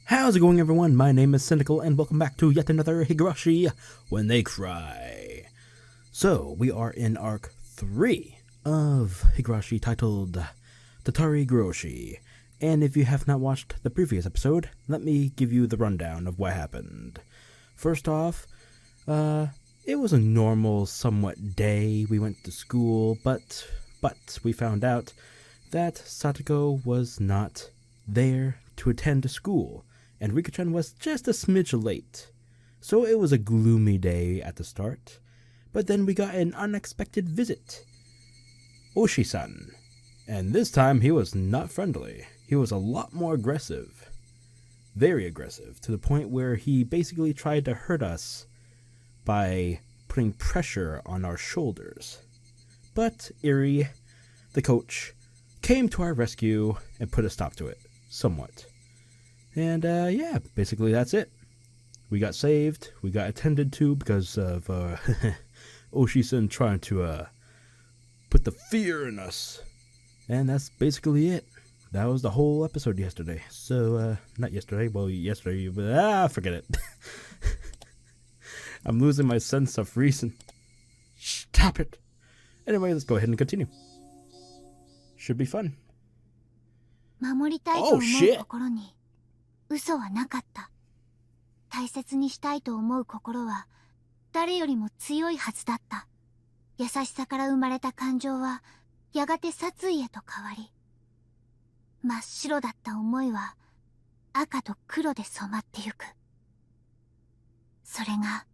How's it going, everyone? My name is Sinikle, and welcome back to yet another Higurashi When They Cry. So, we are in Arc 3 of Higurashi titled Tatarigoroshi, and if you have not watched the previous episode, let me give you the rundown of what happened. First off, it was a normal, somewhat day. We went to school, but we found out that Satoko was not there to attend school, and Rika-chan was just a smidge late. So it was a gloomy day at the start, but then we got an unexpected visit. Oshi-san. And this time he was not friendly. He was a lot more aggressive. Very aggressive, to the point where he basically tried to hurt us by putting pressure on our shoulders. But Eri, the coach, came to our rescue and put a stop to it, somewhat. And yeah, basically that's it. We got saved, we got attended to because of Oshi-san trying to put the fear in us. And that's basically it. That was the whole episode yesterday. So, not yesterday, well, yesterday, but forget it. I'm losing my sense of reason. Stop it. Anyway, let's go ahead and continue. Should be fun. Oh, shit! 嘘はなかった。大切にしたいと思う心は誰よりも強いはずだった。優しさから生まれた感情はやがて殺意へと変わり、真っ白だった思いは赤と黒で染まってゆく。それが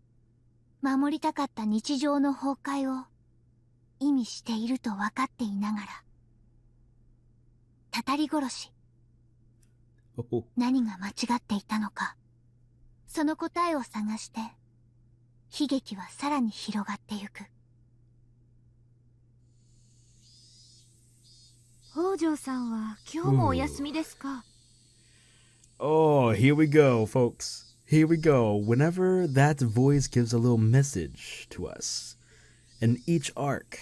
守りたかった日常の崩壊を意味していると分かっていながら、たたり殺し。何が間違っていたのか、その答えを探して悲劇はさらに広がってゆく。北条さんは今日もお休みですか? Oh, here we go, folks. Here we go. Whenever that voice gives a little message to us, in each arc,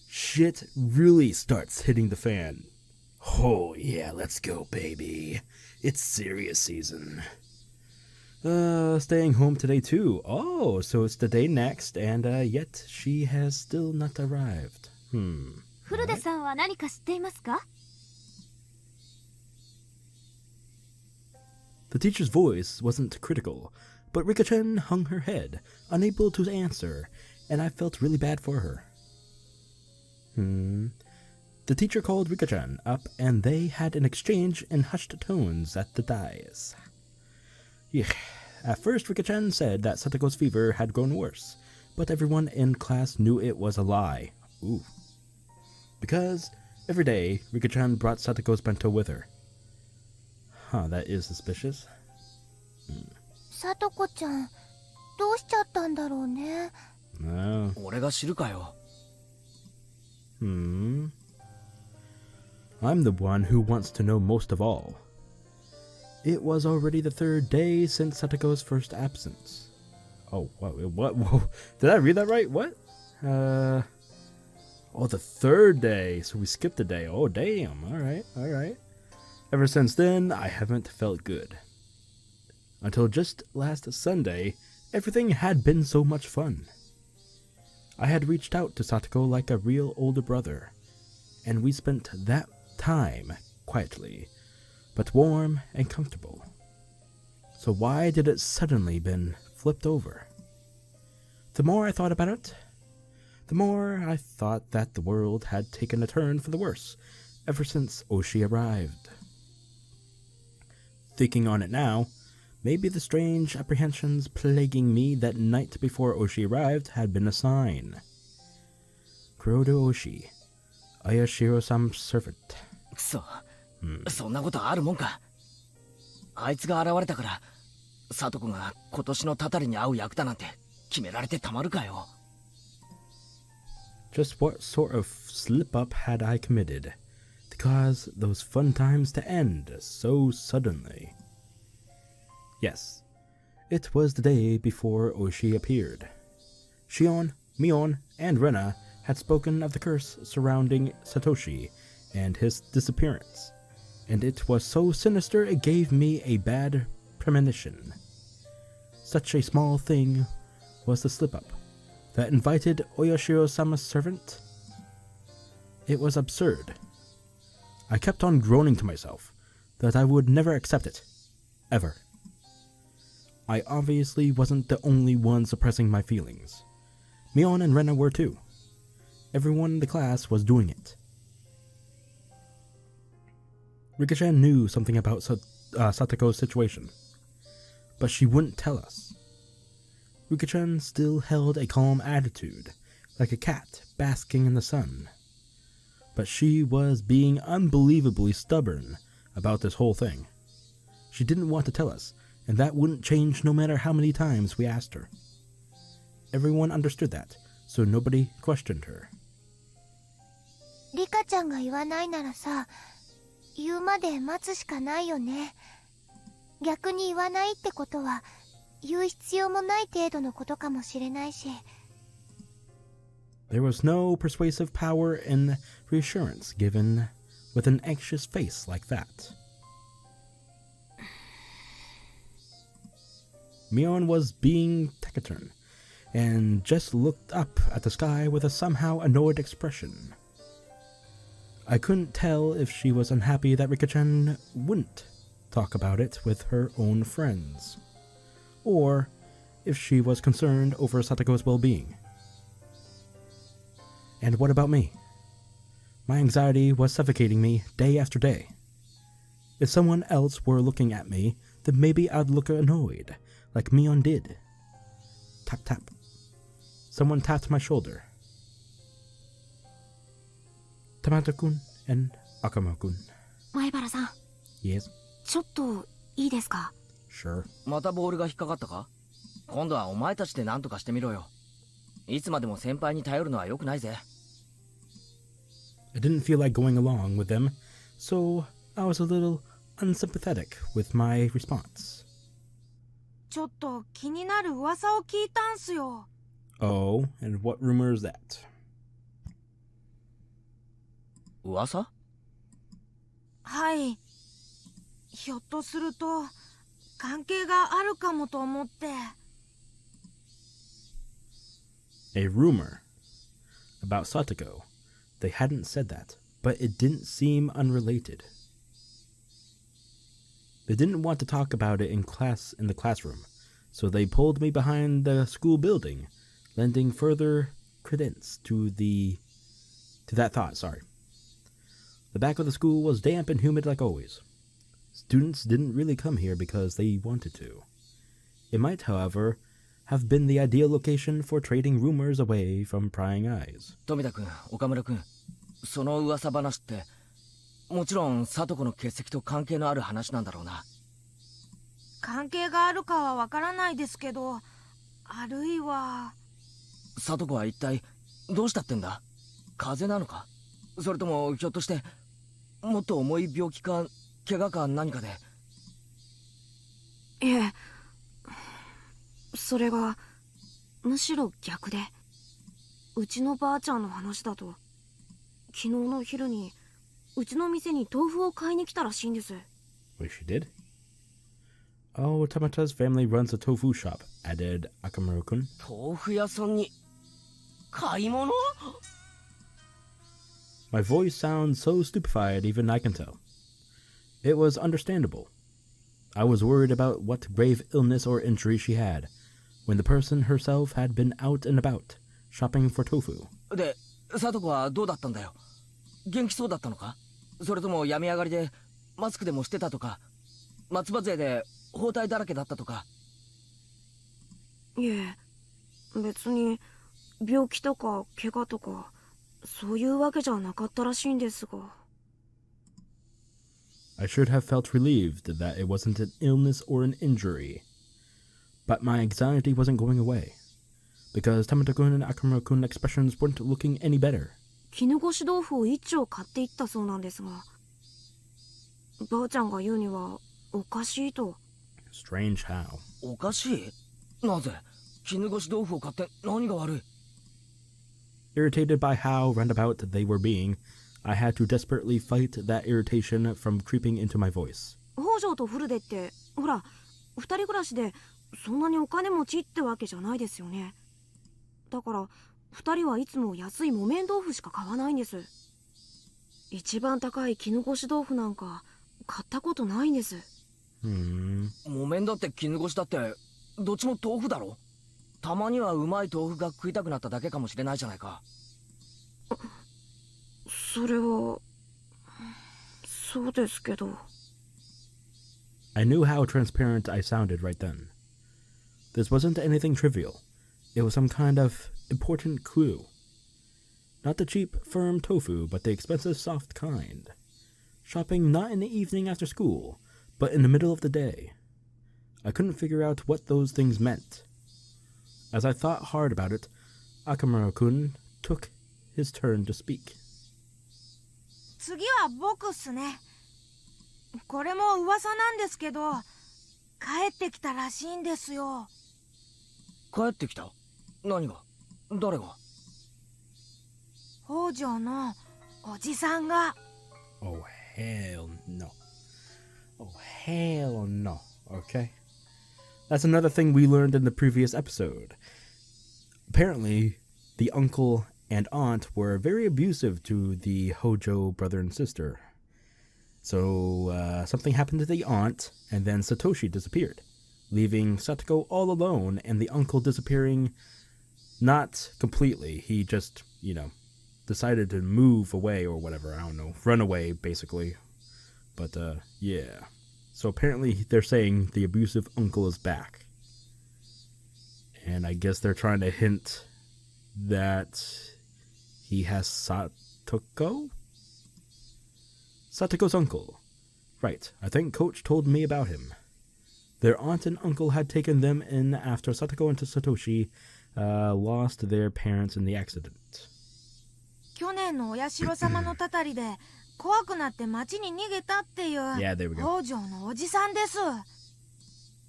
shit really starts hitting the fan. Oh yeah, let's go, baby. It's serious season. Staying home today too. Oh, so it's the day next, and yet she has still not arrived. 古田さんは何か知っていますか? The teacher's voice wasn't critical, but Rika-chan hung her head, unable to answer, and I felt really bad for her. The teacher called Rika-chan up, and they had an exchange in hushed tones at the dais. At first, Rika-chan said that Satoko's fever had grown worse, but everyone in class knew it was a lie. Ooh. Because every day, Rika-chan brought Satoko's bento with her. That is suspicious. さとこちゃん、どうしちゃったんだろうね。俺が知るかよ。I'm the one who wants to know most of all. It was already the third day since Satoko's first absence. Oh, what? Whoa. Did I read that right? What? Oh, the third day. So we skipped a day. Oh, damn. All right. Ever since then, I haven't felt good. Until just last Sunday, everything had been so much fun. I had reached out to Satoko like a real older brother, and we spent that time quietly, but warm and comfortable. So why did it suddenly been flipped over? The more I thought about it, the more I thought that the world had taken a turn for the worse ever since Oshi arrived. Thinking on it now, maybe the strange apprehensions plaguing me that night before Oshi arrived had been a sign. Kuroda Oshi, Oyashiro-sama's servant. そんなことあるもんか。あいつが現れたから、里子が今年のたたりに会う役だなんて決められてたまるかよ。Just what sort of slip-up had I committed to cause those fun times to end so suddenly? Yes, it was the day before Oshi appeared. Shion, Mion, and Rena had spoken of the curse surrounding Satoshi and his disappearance, and it was so sinister it gave me a bad premonition. Such a small thing was the slip-up that invited Oyashiro-sama's servant. It was absurd. I kept on groaning to myself that I would never accept it. Ever. I obviously wasn't the only one suppressing my feelings. Mion and Rena were too. Everyone in the class was doing it. Rika-chan knew something about Satoko's situation, but she wouldn't tell us. Rika-chan still held a calm attitude, like a cat basking in the sun. But she was being unbelievably stubborn about this whole thing. She didn't want to tell us, and that wouldn't change no matter how many times we asked her. Everyone understood that, so nobody questioned her. リカちゃんが言わないならさ、言うまで待つしかないよね。逆に言わないってことは、言う必要もない程度のことかもしれないし。There was no persuasive power in reassurance given with an anxious face like that. Mion was being taciturn, and just looked up at the sky with a somehow annoyed expression. I couldn't tell if she was unhappy that Rika-chan wouldn't talk about it with her own friends, or if she was concerned over Satoko's well-being. And what about me? My anxiety was suffocating me day after day. If someone else were looking at me, then maybe I'd look annoyed, like Mion did. Tap tap. Someone tapped my shoulder. Tamato-kun and Akamo-kun. 前原さん、 Yes, ちょっといいですか？ sure. またボールが引っかかったか？今度はお前たちで何とかしてみろよ。いつまでも先輩に頼るのは良くないぜ。I didn't feel like going along with them, so I was a little unsympathetic with my response. ちょっと気になる噂を聞いたんすよ。 Oh, and what rumor is that? 噂？はい。ひょっとすると関係があるかもと思って。A rumor about Satoko. They hadn't said that, but it didn't seem unrelated. They didn't want to talk about it in the classroom, so they pulled me behind the school building, lending further credence to that thought. The back of the school was damp and humid like always. Students didn't really come here because they wanted to. It might, however, have been the ideal location for trading rumors away from prying eyes. 富田君、岡村君、その噂話ってもちろん聡子の欠席と関係のある話なんだろうな。関係があるかはわからないですけど、あるいは聡子は一体どうしたってんだ？風邪なのか？それともひょっとしてもっと重い病気か怪我か何かで？いえ、それがむしろ逆で、うちのばあちゃんの話だと昨日の昼にうちの店に豆腐を買いに来たらしいんです。 Wait, she did? Oh, Tamata's family runs a tofu shop, added Akamaru-kun. 豆腐屋さんに買い物？ My voice sounds so stupefied even I can tell. It was understandable. I was worried about what grave illness or injury she had, when the person herself had been out and about, shopping for tofu. で、聡子はどうだったんだよ？元気そうだったのか？それとも病み上がりでマスクでもしてたとか、松葉杖で包帯だらけだったとか？いえ、別に病気とか怪我とかそういうわけじゃなかったらしいんですが。I should have felt relieved that it wasn't an illness or an injury. But my anxiety wasn't going away, because Tamata-kun and Akamaru-kun expressions weren't looking any better. 絹ごし豆腐を一丁買っていったそうなんですが、ばあちゃんが言うにはおかしいと。 Strange how. おかしい？なぜ？絹ごし豆腐を買って何が悪い？ Irritated by how roundabout they were being, I had to desperately fight that irritation from creeping into my voice. 北条とフルデってほら二人暮らしでそんなにお金持ちってわけじゃないですよね。だから二人はいつも安い木綿豆腐しか買わないんです。一番高い絹ごし豆腐なんか買ったことないんです。木綿だって絹ごしだってどっちも豆腐だろ。たまにはうまい豆腐が食いたくなっただけかもしれないじゃないか。それはそうですけど。I knew how transparent I sounded right then. This wasn't anything trivial. It was some kind of important clue. Not the cheap, firm tofu, but the expensive, soft kind. Shopping not in the evening after school, but in the middle of the day. I couldn't figure out what those things meant. As I thought hard about it, Akamura-kun took his turn to speak. 次は僕っすね。これも噂なんですけど、帰ってきたらしいんですよ。帰ってきた？何が？誰が？北条のおじさんが。Oh, hell no. Oh, hell no. Okay. That's another thing we learned in the previous episode. Apparently, the uncle and aunt were very abusive to the Hōjō brother and sister. So, something happened to the aunt, and then Satoshi disappeared, leaving Satoko all alone, and the uncle disappearing not completely. He just, decided to move away or whatever. I don't know. Run away, basically. But, yeah. So apparently they're saying the abusive uncle is back. And I guess they're trying to hint that he has Satoko? Satoko's uncle. Right, I think Coach told me about him. Their aunt and uncle had taken them in after Satoko and Satoshi lost their parents in the accident. 去年のお社のたたりで怖くなって町に逃げたっていう Yeah, there we go. 北条のおじさんです。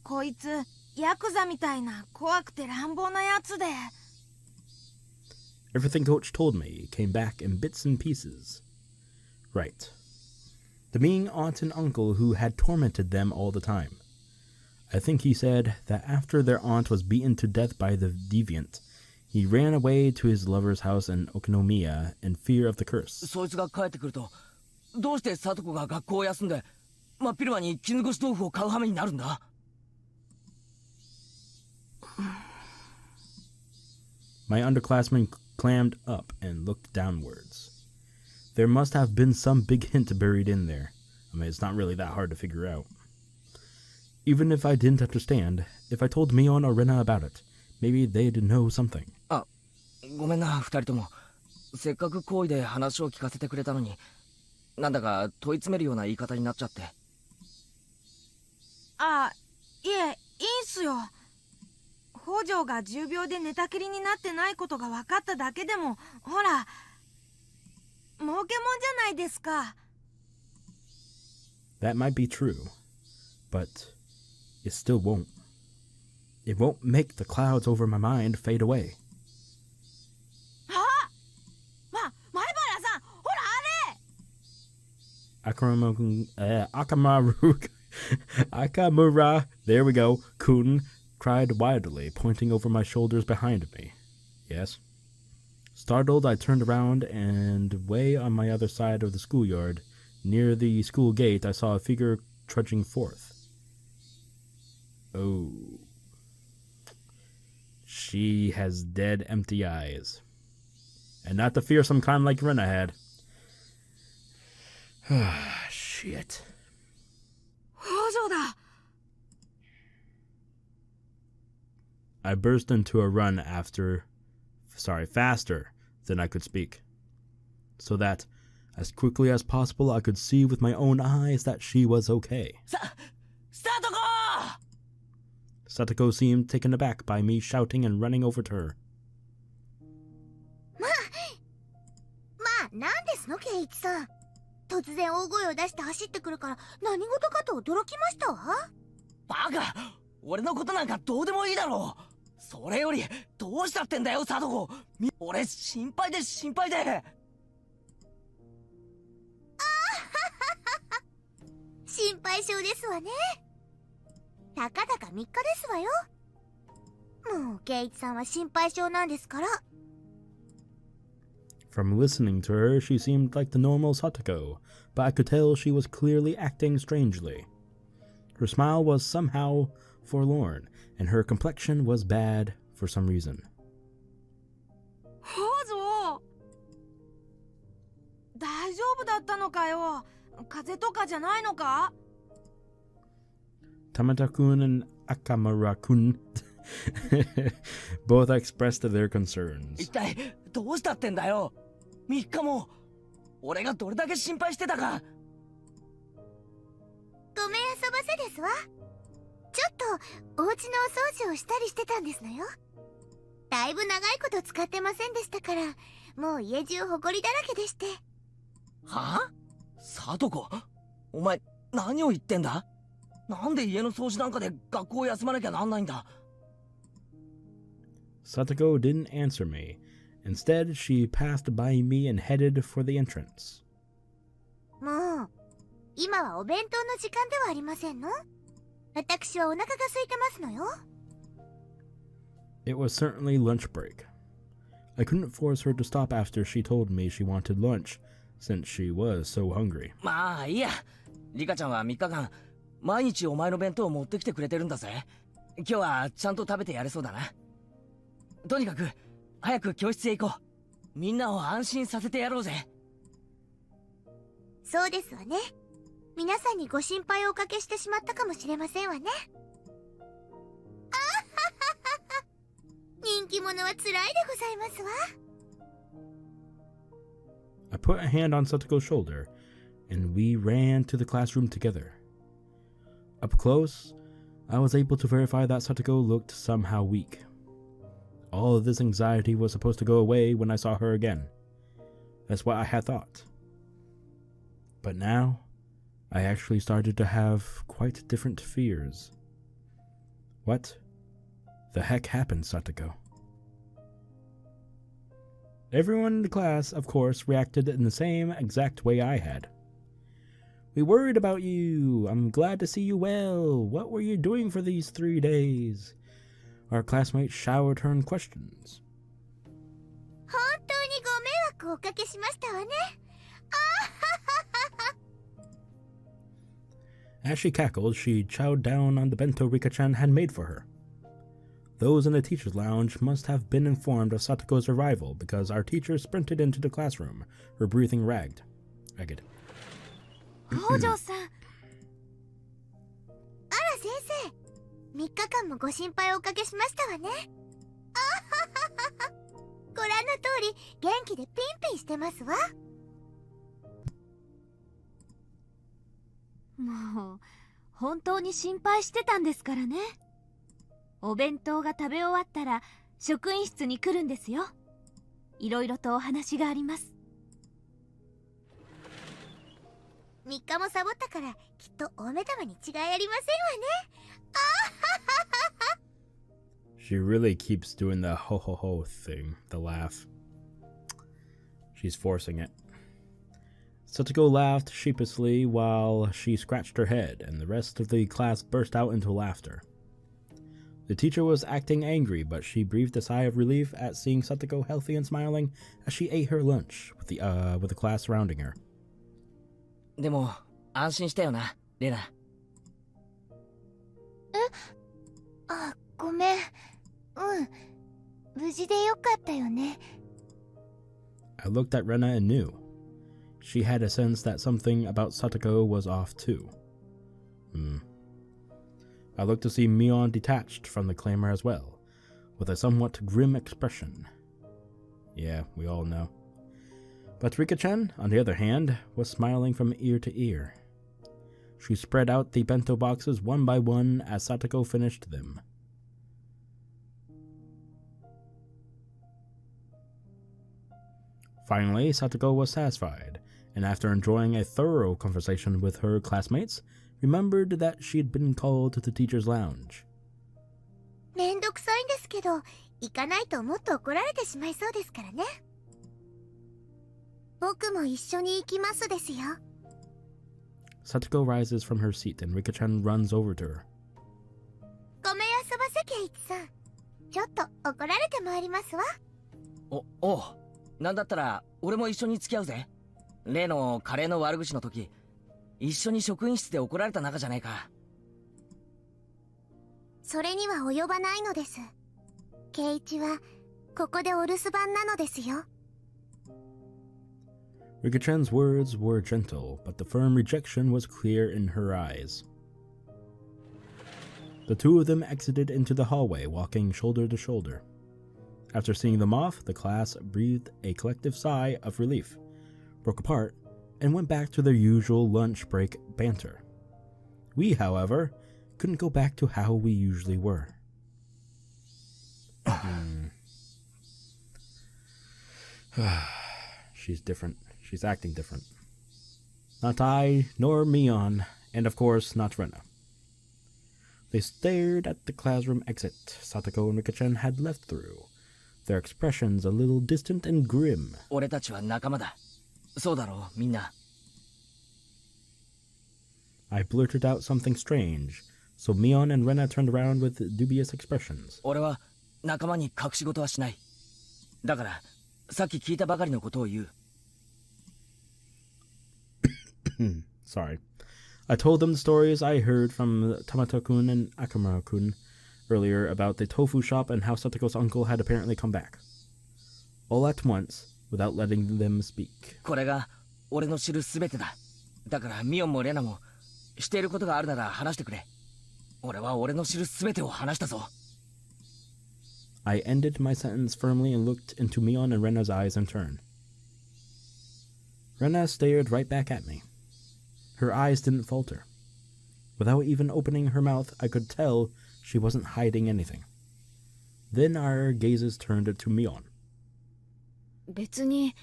こいつヤクザみたいな怖くて乱暴なやつで。Everything Coach told me came back in bits and pieces. Right. The mean aunt and uncle who had tormented them all the time. I think he said that after their aunt was beaten to death by the deviant, he ran away to his lover's house in Okinomiya in fear of the curse. そいつが帰ってくると、どうして聡子が学校を休んで真っ昼間に絹ごし豆腐を買う羽目になるんだ？ My underclassman clammed up and looked downwards. There must have been some big hint buried in there. I mean, it's not really that hard to figure out. Even if I didn't understand, if I told Mion or Rena about it, maybe they'd know something. あ、ごめんな、二人とも。せっかく好意で話を聞かせてくれたのに、なんだか問い詰めるような言い方になっちゃって。あ、いえ、いいんすよ。北条が重病で寝たきりになってないことが分かっただけでも、ほら、儲けもんじゃないですか。That might be true, but it still won't. It won't make the clouds over my mind fade away. あ、前原さん、ほらあれ。Akamura, there we go, Kun cried wildly, pointing over my shoulders behind me. Yes. Startled, I turned around, and way on my other side of the schoolyard, near the school gate, I saw a figure trudging forth. Oh. She has dead, empty eyes. And not the fearsome kind like Rena had. Shit. 北条だ。 I burst into a run faster than I could speak, so that, as quickly as possible, I could see with my own eyes that she was okay. Satoko! Satoko seemed taken aback by me shouting and running over to her. まあ、なんですの、ケイイチさん。突然大声を出して走ってくるから何事かと驚きましたわ。バカ！俺のことなんかどうでもいいだろう。それよりどうしたってんだよ、サトコ。俺心配で心配で。あははは。心配性ですわね。たかだか3日ですわよ。もう圭一さんは心配性なんですから。 From listening to her, she seemed like the normal Satoko, but I could tell she was clearly acting strangely. Her smile was somehow forlorn, and her complexion was bad for some reason. 北条、大丈夫だったのかよ。風邪とかじゃないのか？ Tamata-kun and Akamura-kun both expressed their concerns. 一体どうしたってんだよ。3日も俺がどれだけ心配してたか。ごめん遊ばせですわ。ちょっとお家のお掃除をしたりしてたんですのよ。だいぶ長いこと使ってませんでしたから、もう家中ほこりだらけでして。はあ？サトコ、お前何を言ってんだ？なんで家の掃除なんかで学校を休まなきゃなんないんだ？ Satoko didn't answer me. Instead, she passed by me and headed for the entrance. もう今はお弁当の時間ではありませんの？私はお腹が空いてますのよ。 It was certainly lunch break. I couldn't force her to stop after she told me she wanted lunch, since she was so hungry. まあいいや。リカちゃんは3日間毎日お前の弁当を持ってきてくれてるんだぜ。今日はちゃんと食べてやれそうだな。とにかく早く教室へ行こう。みんなを安心させてやろうぜ。そうですわね。皆さんにご心配をおかけしてしまったかもしれませんわね。あははは。人気者は辛いでございますわ。 I put a hand on Satoko's shoulder, and we ran to the classroom together. Up close, I was able to verify that Satoko looked somehow weak. All of this anxiety was supposed to go away when I saw her again. That's what I had thought. But now, I actually started to have quite different fears. What the heck happened, Satoko? Everyone in the class, of course, reacted in the same exact way I had. We worried about you. I'm glad to see you well. What were you doing for these 3 days? Our classmates showered her in questions. 本当にご迷惑をおかけしましたわね。As she cackled, she chowed down on the bento Rika-chan had made for her. Those in the teacher's lounge must have been informed of Satoko's arrival because our teacher sprinted into the classroom, her breathing ragged. 北条さん。あら先生、3日間もご心配をおかけしましたわね。あははは。ご覧の通り元気でピンピンしてますわ。もう本当に心配してたんですからね。お弁当が食べ終わったら職員室に来るんですよ。いろいろとお話があります。3日もサボったからきっと大目玉に違いありませんわね。 She really keeps doing the ho ho ho thing, the laugh. She's forcing it. Satoko laughed sheepishly while she scratched her head, and the rest of the class burst out into laughter. The teacher was acting angry, but she breathed a sigh of relief at seeing Satoko healthy and smiling as she ate her lunch with the class surrounding her. でも安心したよな、レナ。あ、ごめん。無事でよかったよね。 I looked at Rena and knew. She had a sense that something about Satoko was off too. I looked to see Mion detached from the claimer as well, with a somewhat grim expression. Yeah, we all know. But Rika-chan, on the other hand, was smiling from ear to ear. She spread out the bento boxes one by one as Satoko finished them. Finally, Satoko was satisfied, and after enjoying a thorough conversation with her classmates, remembered that she had been called to the teacher's lounge. めんどくさいんですけど、行かないともっと怒られてしまいそうですからね。僕も一緒に行きますですよ。 Satoko rises from her seat and Rika-chan runs over to her. ケイチさん。ちょっと怒られてまいりますわ。おう。なんだったら俺も一緒に付き合うぜ。例のカレーの悪口の時、一緒に職員室で怒られた仲じゃねえか。それには及ばないのです。ケイチはここでお留守番なのですよ。Rika-chan's words were gentle, but the firm rejection was clear in her eyes. The two of them exited into the hallway, walking shoulder to shoulder. After seeing them off, the class breathed a collective sigh of relief, broke apart, and went back to their usual lunch break banter. We, however, couldn't go back to how we usually were. She's different. She's acting different. Not I, nor Mion, and of course not Rena. They stared at the classroom exit Satoko and Rika-chan had left through, their expressions a little distant and grim. 俺たちは仲間だ。そうだろう、みんな。I blurted out something strange, so Mion and Rena turned around with dubious expressions. 俺は仲間に隠し事はしない。だから、さっき聞いたばかりのことを言う。Sorry. I told them the stories I heard from Tamato-kun and Akamura-kun earlier about the tofu shop and how Satoko's uncle had apparently come back. All at once, without letting them speak. これが俺の知るすべてだ。だからミオンもレナもしていることがあるなら話してくれ。俺は俺の知るすべてを話したぞ。I ended my sentence firmly and looked into Mion and Rena's eyes in turn. Rena stared right back at me. Her eyes didn't falter. Without even opening her mouth, I could tell she wasn't hiding anything. Then our gazes turned to Mion. 別に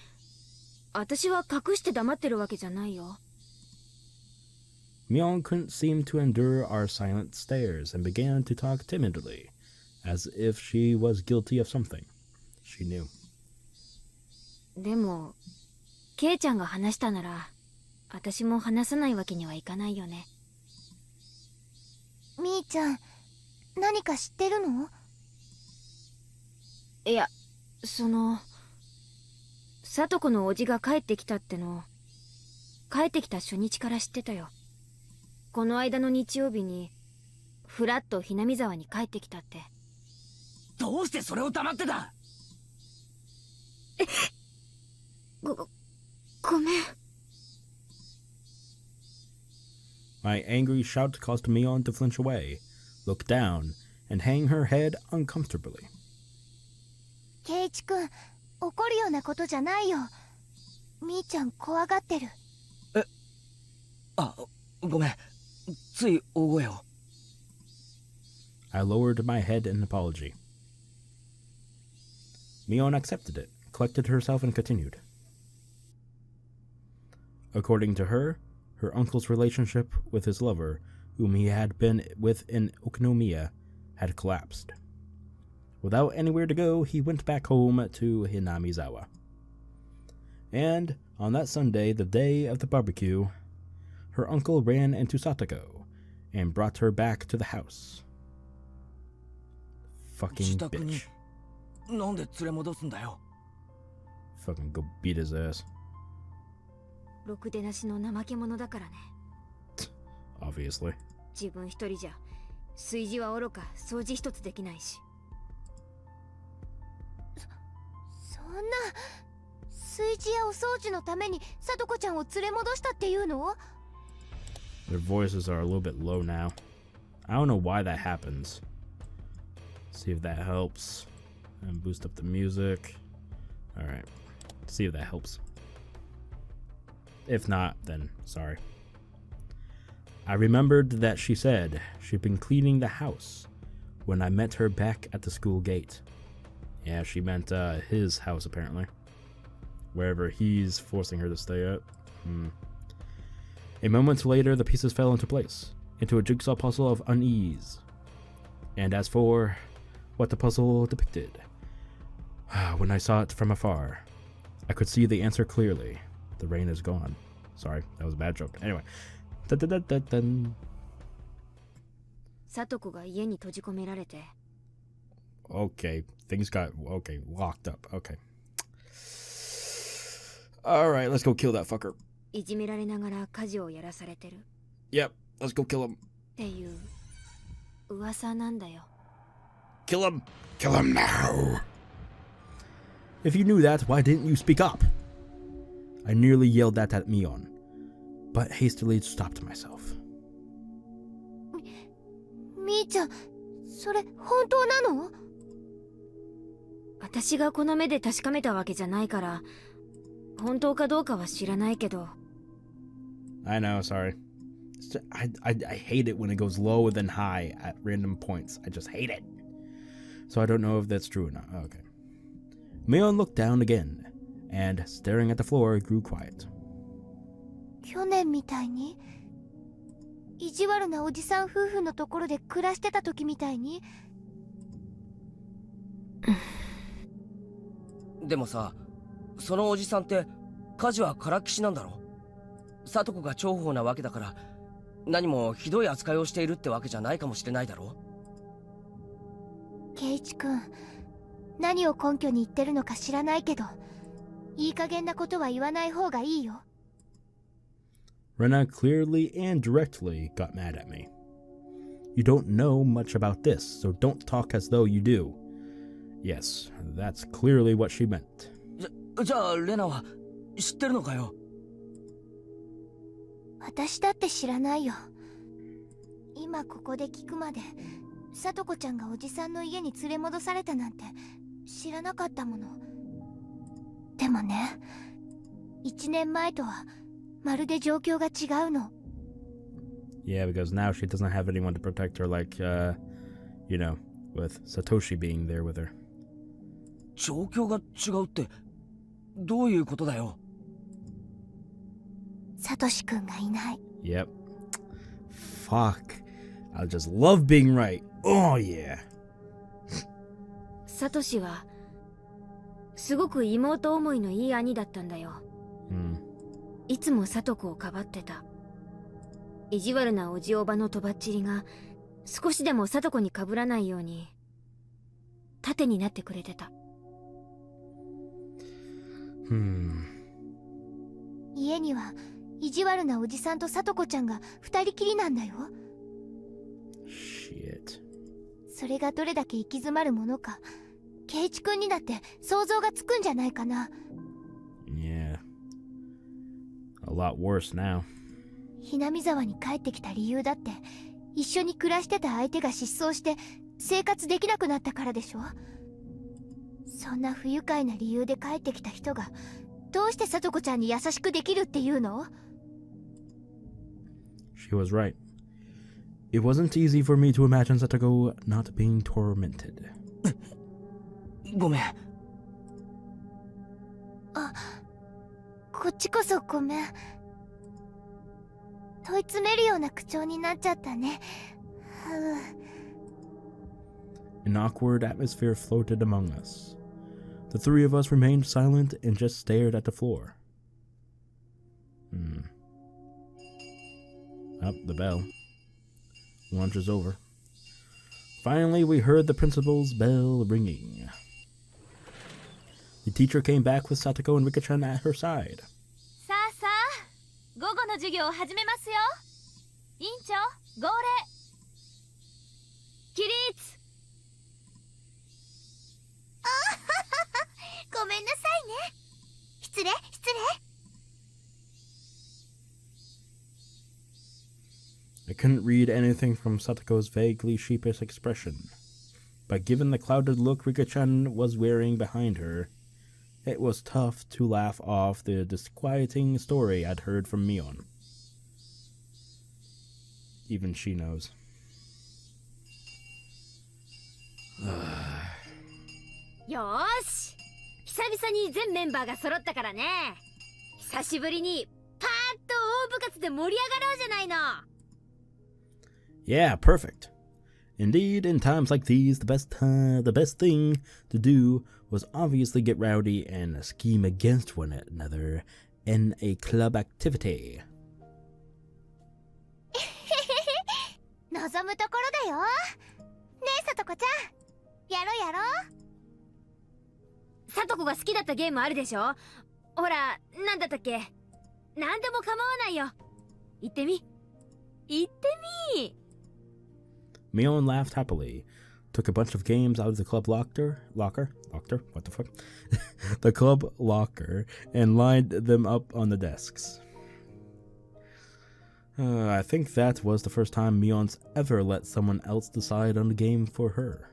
私は隠して黙ってるわけじゃないよ。Mion couldn't seem to endure our silent stares and began to talk timidly, as if she was guilty of something. She knew. でもケイちゃんが話したなら私も話さないわけにはいかないよね。みーちゃん、何か知ってるの？いや、聡子のおじが帰ってきたっての帰ってきた初日から知ってたよ。この間の日曜日にふらっとひなみざわに帰ってきたって。どうしてそれを黙ってた？ごめん。My angry shout caused Mion to flinch away, look down, and hang her head uncomfortably. ケイチ君、怒るようなことじゃないよ。みーちゃん怖がってる。あ、ごめん。つい大声を。I lowered my head in apology. Mion accepted it, collected herself, and continued. According to her, her uncle's relationship with his lover, whom he had been with in Okinomiya, had collapsed. Without anywhere to go, he went back home to Hinamizawa. And on that Sunday, the day of the barbecue, her uncle ran into Satoko and brought her back to the house. Fucking bitch. なんで連れ戻すんだよ。Fucking go beat his ass. ろくでなしの怠け者だからね。Obviously. 自分一人じゃ炊事はおろか掃除一つできないし。そんな炊事やお掃除のためにさとこちゃんを連れ戻したっていうの？ Their voices are a little bit low now. I don't know why that happens. See if that helps. And boost up the music. Alright. See if that helps. If not, then sorry. I remembered that she said she'd been cleaning the house when I met her back at the school gate. Yeah, she meant his house apparently. Wherever he's forcing her to stay at. A moment later, the pieces fell into place, into a jigsaw puzzle of unease. And as for what the puzzle depicted, when I saw it from afar, I could see the answer clearly. The rain is gone. Sorry, that was a bad joke. Anyway. 聡子が家に閉じ込められて okay. Things got, okay, locked up. Okay. Alright, let's go kill that fucker. いじめられながら家事をやらされてる Yep, let's go kill him. っていう噂なんだよ Kill him! Kill him now! If you knew that, why didn't you speak up? I nearly yelled that at Mion, but hastily stopped myself. みーちゃん、それ本当なの？私がこの目で確かめたわけじゃないから本当かどうかは知らないけど I know, sorry. I hate it when it goes low and then high at random points. I just hate it. So I don't know if that's true or not. Okay. Mion looked down again, and staring at the floor, grew quiet. 去年みたいに？意地悪なおじさん夫婦のところで暮らしてた時みたいに？でもさ、そのおじさんって家事はからっきしなんだろ。聡子が重宝なわけだから何もひどい扱いをしているってわけじゃないかもしれないだろ。圭一君、何を根拠に言ってるのか知らないけど、いい加減なことは言わない方がいいよ。Rena clearly and directly got mad at me. You don't know much about this, so don't talk as though you do. Yes, that's clearly what she meant. じゃあレナは知ってるのかよ。私だって知らないよ。今ここで聞くまで、聡子ちゃんがおじさんの家に連れ戻されたなんて知らなかったもの。でもね、1年前とはまるで状況が違うの。Yeah, because now she doesn't have anyone to protect her like, you know, with Satoshi being there with her. 状況が違うってどういうことだよ。サトシ君がいない。Yep. Fuck. I just love being right. Oh, yeah. サトシはすごく妹思いのいい兄だったんだよ。いつも聡子をかばってた。意地悪なおじおばのとばっちりが少しでも聡子にかぶらないように盾になってくれてた。家には意地悪なおじさんと聡子ちゃんが2人きりなんだよ。Shit. それがどれだけ行き詰まるものか、圭一君にだって想像がつくんじゃないかな。Yeah. A lot worse now. Hinamizawaに帰ってきた理由だって、一緒に暮らしてた相手が失踪して生活できなくなったからでしょ。そんな不愉快な理由で帰ってきた人がどうして聡子ちゃんに優しくできるっていうの？ She was right. It wasn't easy for me to imagine Satoko not being tormented. ごめん。あ、こっちこそごめん。問い詰めるような口調になっちゃったね。An awkward atmosphere floated among us. The three of us remained silent and just stared at the floor. Up the bell. Lunch is over. Finally, we heard the principal's bell ringing. The teacher came back with Satoko and Rika-chan at her side. さあさあ、午後の授業を始めますよ。委員長、号令。起立。ごめんなさいね。失礼、失礼。I couldn't read anything from Satoko's vaguely sheepish expression, but given the clouded look Rika-chan was wearing behind her, it was tough to laugh off the disquieting story I'd heard from Mion. Even she knows. よーし、久々に全メンバーが揃ったからね。久しぶりにパーッと大部活で盛り上がろうじゃないの。Yeah, perfect. Indeed, in times like these, the best thing to do was obviously get rowdy and scheme against one another in a club activity. 望むところだよ。ねえ、さとこちゃん。やろやろ。サトコが好きだったゲームあるでしょ。ほら、なんだったっけ。なんでも構わないよ。言ってみ。言ってみ。Mion laughed happily, took a bunch of games out of the club locker, what the fuck? The club locker, and lined them up on the desks. I think that was the first time Mion's ever let someone else decide on the game for her.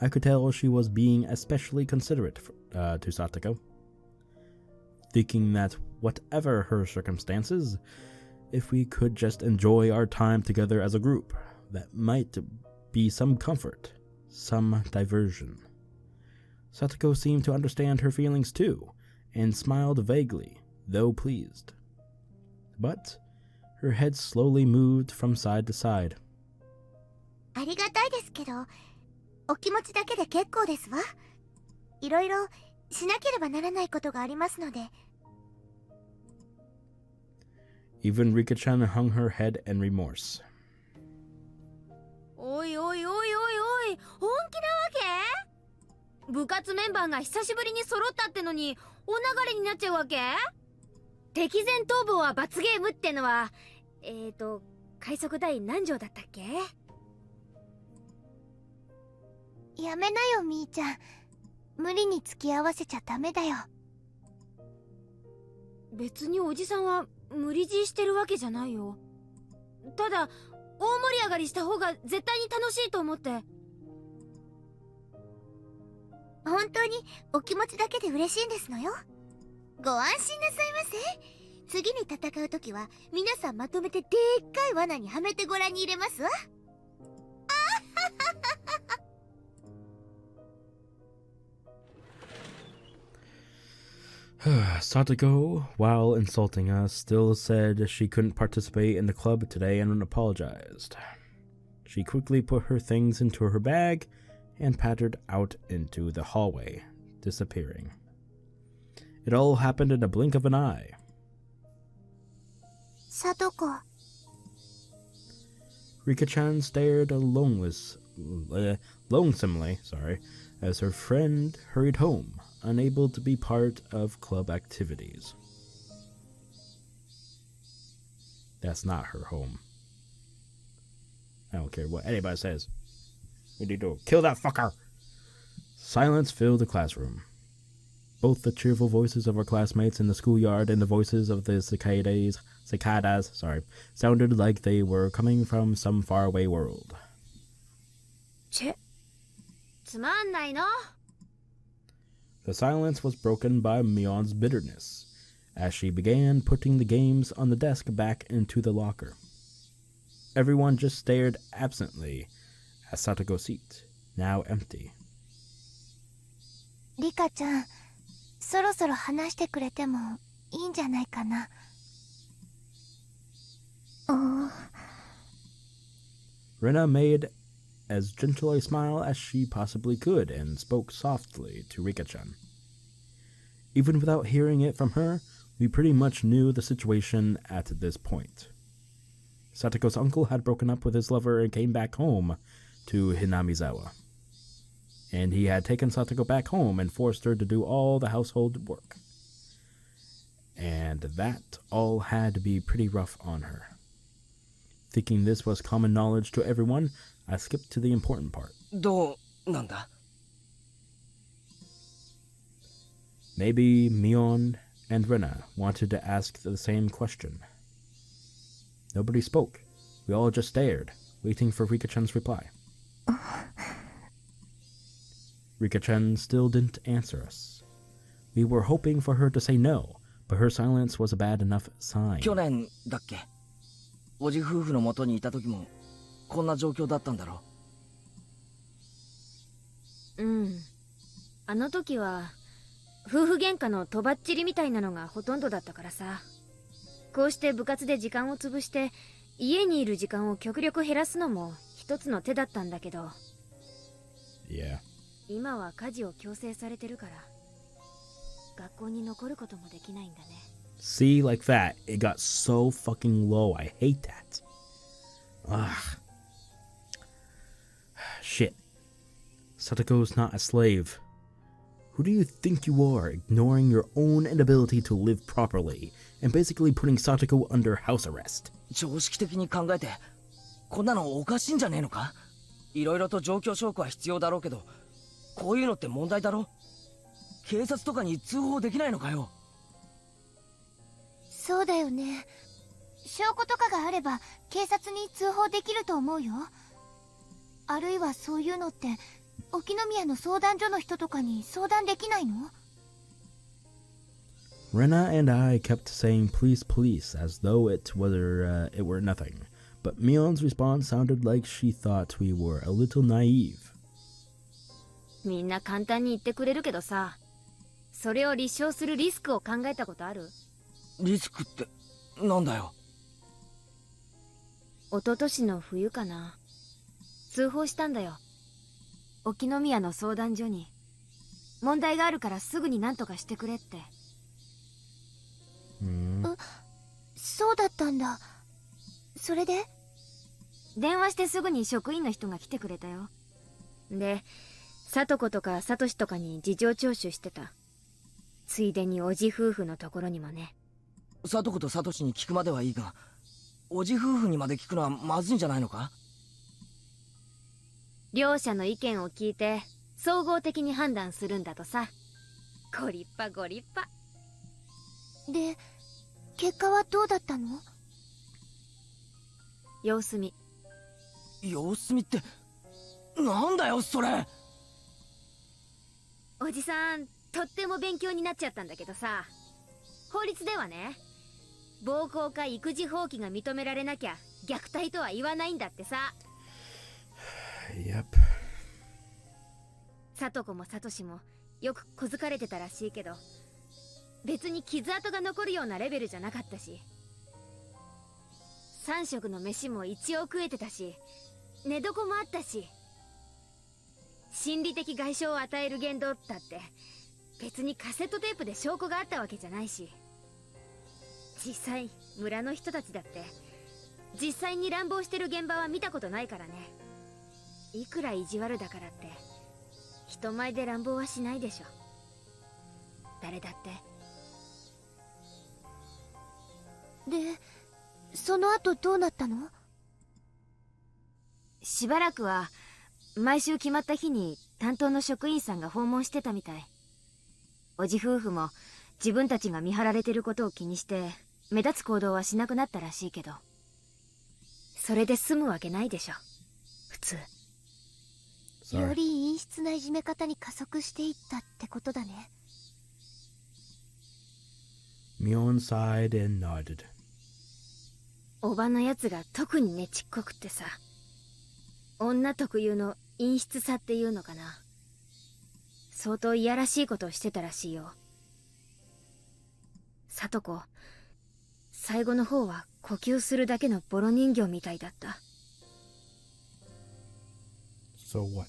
I could tell she was being especially considerate to Satoko, thinking that whatever her circumstances, if we could just enjoy our time together as a group, that might be some comfort, some diversion. Satoko seemed to understand her feelings too, and smiled vaguely, though pleased. But her head slowly moved from side to side. ありがたいですけど、お気持ちだけで結構ですわ。いろいろしなければならないことがありますので。Even Rika-chan hung her head in remorse. おいおいおいおいおい、本気なわけ？部活メンバーが久しぶりに揃ったってのにお流れになっちゃうわけ？敵前逃亡は罰ゲームってのは快速第何条だったっけ？やめなよみーちゃん。無理に付き合わせちゃダメだよ。別におじさんは無理強いしてるわけじゃないよ。ただ大盛り上がりした方が絶対に楽しいと思って。本当にお気持ちだけで嬉しいんですのよ。ご安心なさいませ。次に戦うときは皆さんまとめてでっかい罠にはめてご覧に入れますわ。Satoko, while insulting us, still said she couldn't participate in the club today and apologized. She quickly put her things into her bag and pattered out into the hallway, disappearing. It all happened in a blink of an eye. Satoko. Rika-chan stared lonesomely, as her friend hurried home, unable to be part of club activities. That's not her home. I don't care what anybody says. We need to kill that fucker! Silence filled the classroom. Both the cheerful voices of our classmates in the schoolyard and the voices of the cicadas, sounded like they were coming from some faraway world. つまんないの? The silence was broken by Mion's bitterness, as she began putting the games on the desk back into the locker. Everyone just stared absently at Satoko's seat, now empty. リカちゃん、そろそろ話してくれてもいいんじゃないかな。Rena made as gentle a smile as she possibly could and spoke softly to Rika-chan. Even without hearing it from her, we pretty much knew the situation at this point. Satoko's uncle had broken up with his lover and came back home to Hinamizawa. And he had taken Satoko back home and forced her to do all the household work. And that all had to be pretty rough on her. Thinking this was common knowledge to everyone, I skipped to the important part. どうなんだ? Maybe Mion and Rena wanted to ask the same question. Nobody spoke. We all just stared, waiting for Rika-chan's reply. Rika-chan still didn't answer us. We were hoping for her to say no, but her silence was a bad enough sign. 去年だっけ? おじ夫婦の元にいた時もこんな状況だったんだろう。あの時は夫婦喧嘩のとばっちりみたいなのがほとんどだったからさ。こうして部活で時間を潰して家にいる時間を極力減らすのも一つの手だったんだけど。Yeah. 今は家事を強制されてるから学校に残ることもできないんだね。See, like that, it got so fucking low. I hate that. Ugh. Shit. Satoko's not a slave. Who do you think you are, ignoring your own inability to live properly, and basically putting Satoko under house arrest? 常識的に考えてこんなのおかしいんじゃねえのか。いろいろと状況証拠は必要だろうけど、こういうのって問題だろ。警察とかに通報できないのかよ。そうだよね。証拠とかがあれば警察に通報できると思うよ。あるいはそういうのって沖宮の相談所の人とかに相談できないの？ Rena and I kept saying please please as though it were nothing, but Mion's response sounded like she thought we were a little naive. みんな簡単に言ってくれるけどさ、それを立証するリスクを考えたことある？リスクってなんだよ。一昨年の冬かな。通報したんだよ。沖宮の相談所に。問題があるからすぐに何とかしてくれって。そうだったんだ。それで？電話してすぐに職員の人が来てくれたよ。で、聡子とか聡とかに事情聴取してた。ついでにおじ夫婦のところにもね。聡子と聡に聞くまではいいが、おじ夫婦にまで聞くのはまずいんじゃないのか。両者の意見を聞いて総合的に判断するんだとさ。ご立派ご立派。で、結果はどうだったの？様子見。様子見ってなんだよそれ。おじさんとっても勉強になっちゃったんだけどさ、法律ではね、暴行か育児放棄が認められなきゃ虐待とは言わないんだってさ。Yep. 聡子も聡もよく小づかれてたらしいけど、別に傷跡が残るようなレベルじゃなかったし、3食の飯も一応食えてたし、寝床もあったし、心理的外傷を与える言動だって別にカセットテープで証拠があったわけじゃないし、実際村の人たちだって実際に乱暴してる現場は見たことないからね。いくら意地悪だからって人前で乱暴はしないでしょ、誰だって。で、その後どうなったの？しばらくは毎週決まった日に担当の職員さんが訪問してたみたい。おじ夫婦も自分たちが見張られてることを気にして目立つ行動はしなくなったらしいけど、それで済むわけないでしょ普通。より陰湿ないじめ方に加速していったってことだね。Mion sighed and nodded. おばのやつが特にねちっこくってさ、女特有の陰湿さっていうのかな。相当いやらしいことをしてたらしいよ。聡子、最後の方は呼吸するだけのボロ人形みたいだった。So what?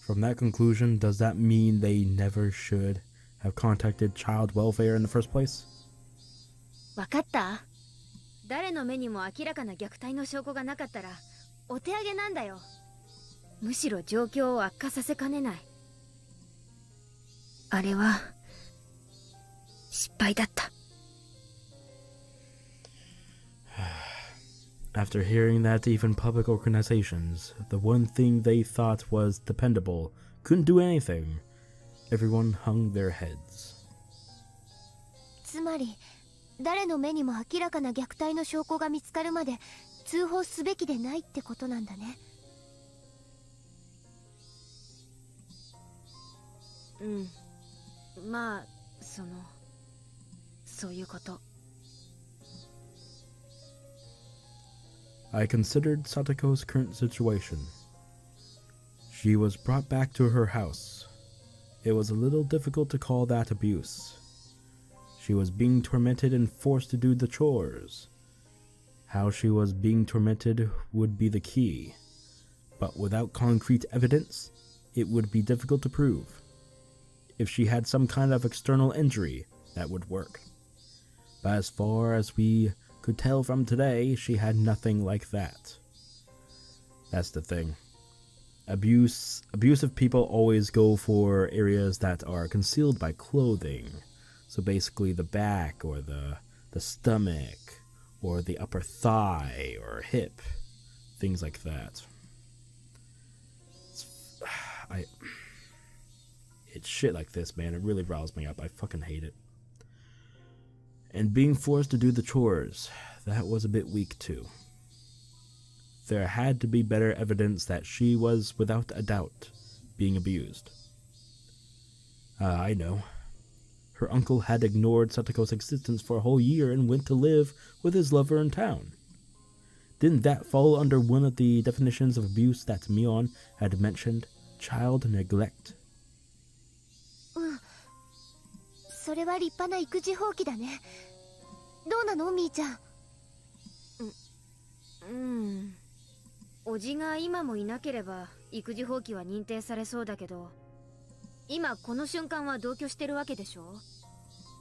From that conclusion, does that mean they never should have contacted child welfare in the first place? わかった？誰の目にも明らかな虐待の証拠がなかったらお手上げなんだよ。むしろ状況を悪化させかねない。あれは失敗だった。After hearing that even public organizations, the one thing they thought was dependable, couldn't do anything, everyone hung their heads. つまり、誰の目にも明らかな虐待の証拠が見つかるまで通報すべきでないってことなんだね。うん。まあ、そういうこと。I considered Satoko's current situation. She was brought back to her house. It was a little difficult to call that abuse. She was being tormented and forced to do the chores. How she was being tormented would be the key, but without concrete evidence, it would be difficult to prove. If she had some kind of external injury, that would work. But as far as we could tell from today, she had nothing like that. That's the thing. Abusive people always go for areas that are concealed by clothing. So basically the back or the stomach or the upper thigh or hip, things like that. It's shit like this, man. It really riles me up. I fucking hate it. And being forced to do the chores, that was a bit weak too. There had to be better evidence that she was, without a doubt, being abused. I know. Her uncle had ignored Satoko's existence for a whole year and went to live with his lover in town. Didn't that fall under one of the definitions of abuse that Mion had mentioned? Child neglect. それは立派な育児放棄だね。どうなのみーちゃん。おじが今もいなければ育児放棄は認定されそうだけど、今この瞬間は同居してるわけでしょ。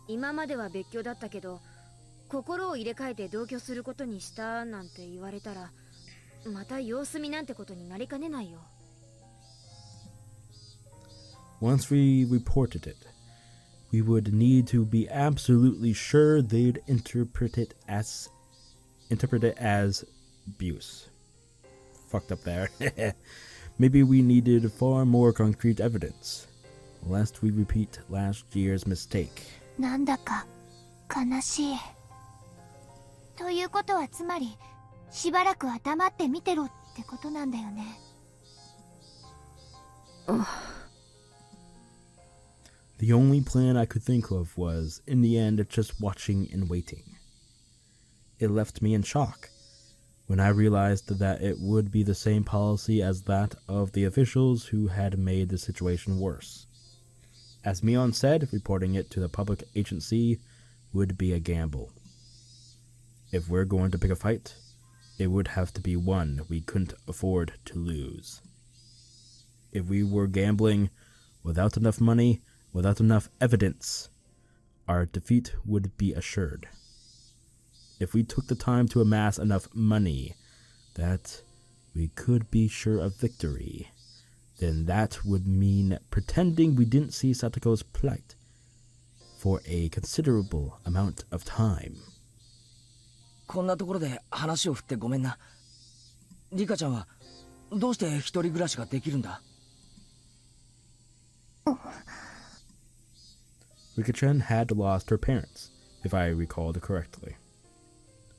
今までは別居だったけど、心を入れ替えて同居することにしたなんて言われたら、また様子見なんてことになりかねないよ。Once we reported it, we would need to be absolutely sure they'd interpret it as abuse. Fucked up there. Maybe we needed far more concrete evidence, lest we repeat last year's mistake. なんだか悲しい。ということはつまり、しばらくは黙って見てろってことなんだよね。The only plan I could think of was, in the end, just watching and waiting. It left me in shock when I realized that it would be the same policy as that of the officials who had made the situation worse. As Mion said, reporting it to the public agency would be a gamble. If we're going to pick a fight, it would have to be one we couldn't afford to lose. If we were gambling without enough money, without enough evidence, our defeat would be assured. If we took the time to amass enough money that we could be sure of victory, then that would mean pretending we didn't see Satoko's plight for a considerable amount of time. こんなところで話を振ってごめんな。リカちゃんはどうして一人暮らしができるんだ？ Rika-chan had lost her parents, if I recalled correctly.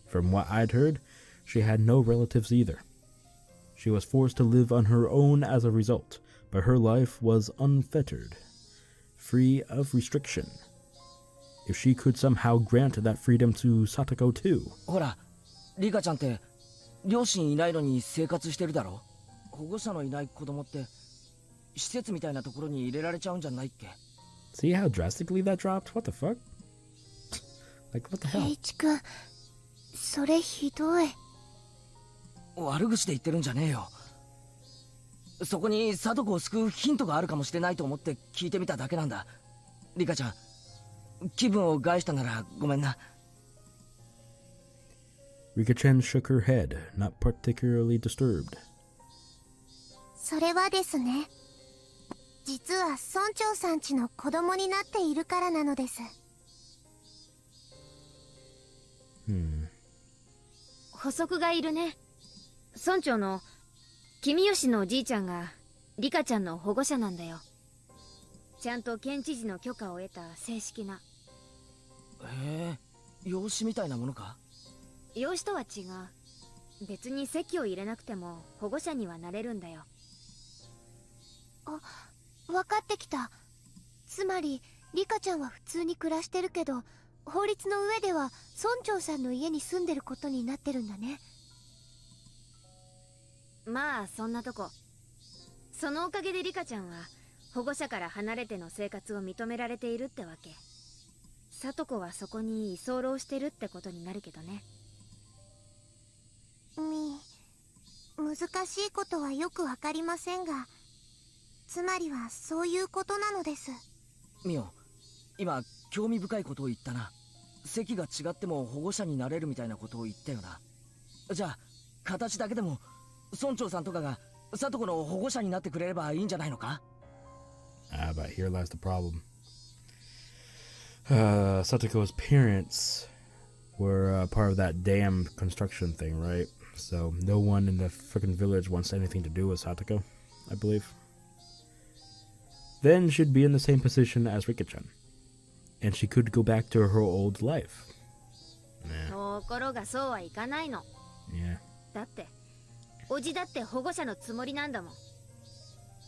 From what I'd heard, she had no relatives either. She was forced to live on her own as a result, but her life was unfettered, free of restriction. If she could somehow grant that freedom to Satoko too. ほら、リカちゃんって両親いないのに生活してるだろ。保護者のいない子供って施設みたいなところに入れられちゃうんじゃないっけ？ See how drastically that dropped? What the fuck? Like, what the hell? ケイチ君、それひどい。悪口で言ってるんじゃねえよ。そこにサトコを救うヒントがあるかもしれないと思って聞いてみただけなんだ。リカちゃん、気分を害したならごめんな。Rika-chan shook her head, not particularly disturbed. それはですね、実は村長さん家の子供になっているからなのです。補足がいるね。村長の君吉のおじいちゃんがリカちゃんの保護者なんだよ。ちゃんと県知事の許可を得た正式な。へえ、養子みたいなものか？養子とは違う。別に籍を入れなくても保護者にはなれるんだよ。あ、分かってきた。つまりリカちゃんは普通に暮らしてるけど、法律の上では村長さんの家に住んでることになってるんだね。まあそんなとこ。そのおかげでリカちゃんは保護者から離れての生活を認められているってわけ。サトコはそこに居候してるってことになるけどね。難しいことはよくわかりませんが、つまりはそういうことなのです。ミオ、今興味深いことを言ったな。席が違っても保護者になれるみたいなことを言ったよな。じゃあ形だけでも村長さんとかがサトコの保護者になってくれればいいんじゃないのか？ But here lies the problem. Satoko's parents were part of that dam construction thing, right? So no one in the frickin' village wants anything to do with Satoko, I believe. Then she'd be in the same position as Rika-chan, and she could go back to her old life. ところがそうはいかないの。 Yeah. だっておじだって保護者のつもりなんだもん。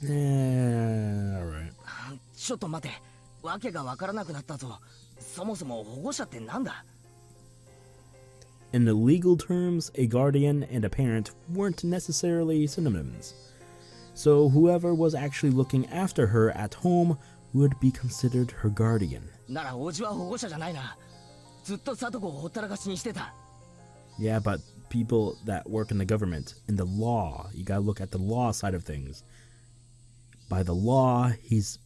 Alright. ちょっと待て、わけがわからなくなったぞ。そもそも保護者ってなんだ？ In the legal terms, a guardian and a parent weren't necessarily synonyms. So whoever was actually looking after her at home would be considered her guardian. ならおじは保護者じゃないな。ずっとサトコをほったらかしにしてた。 Yeah, but people that work in the government, in the law, you gotta look at the law side of things. By the law, he's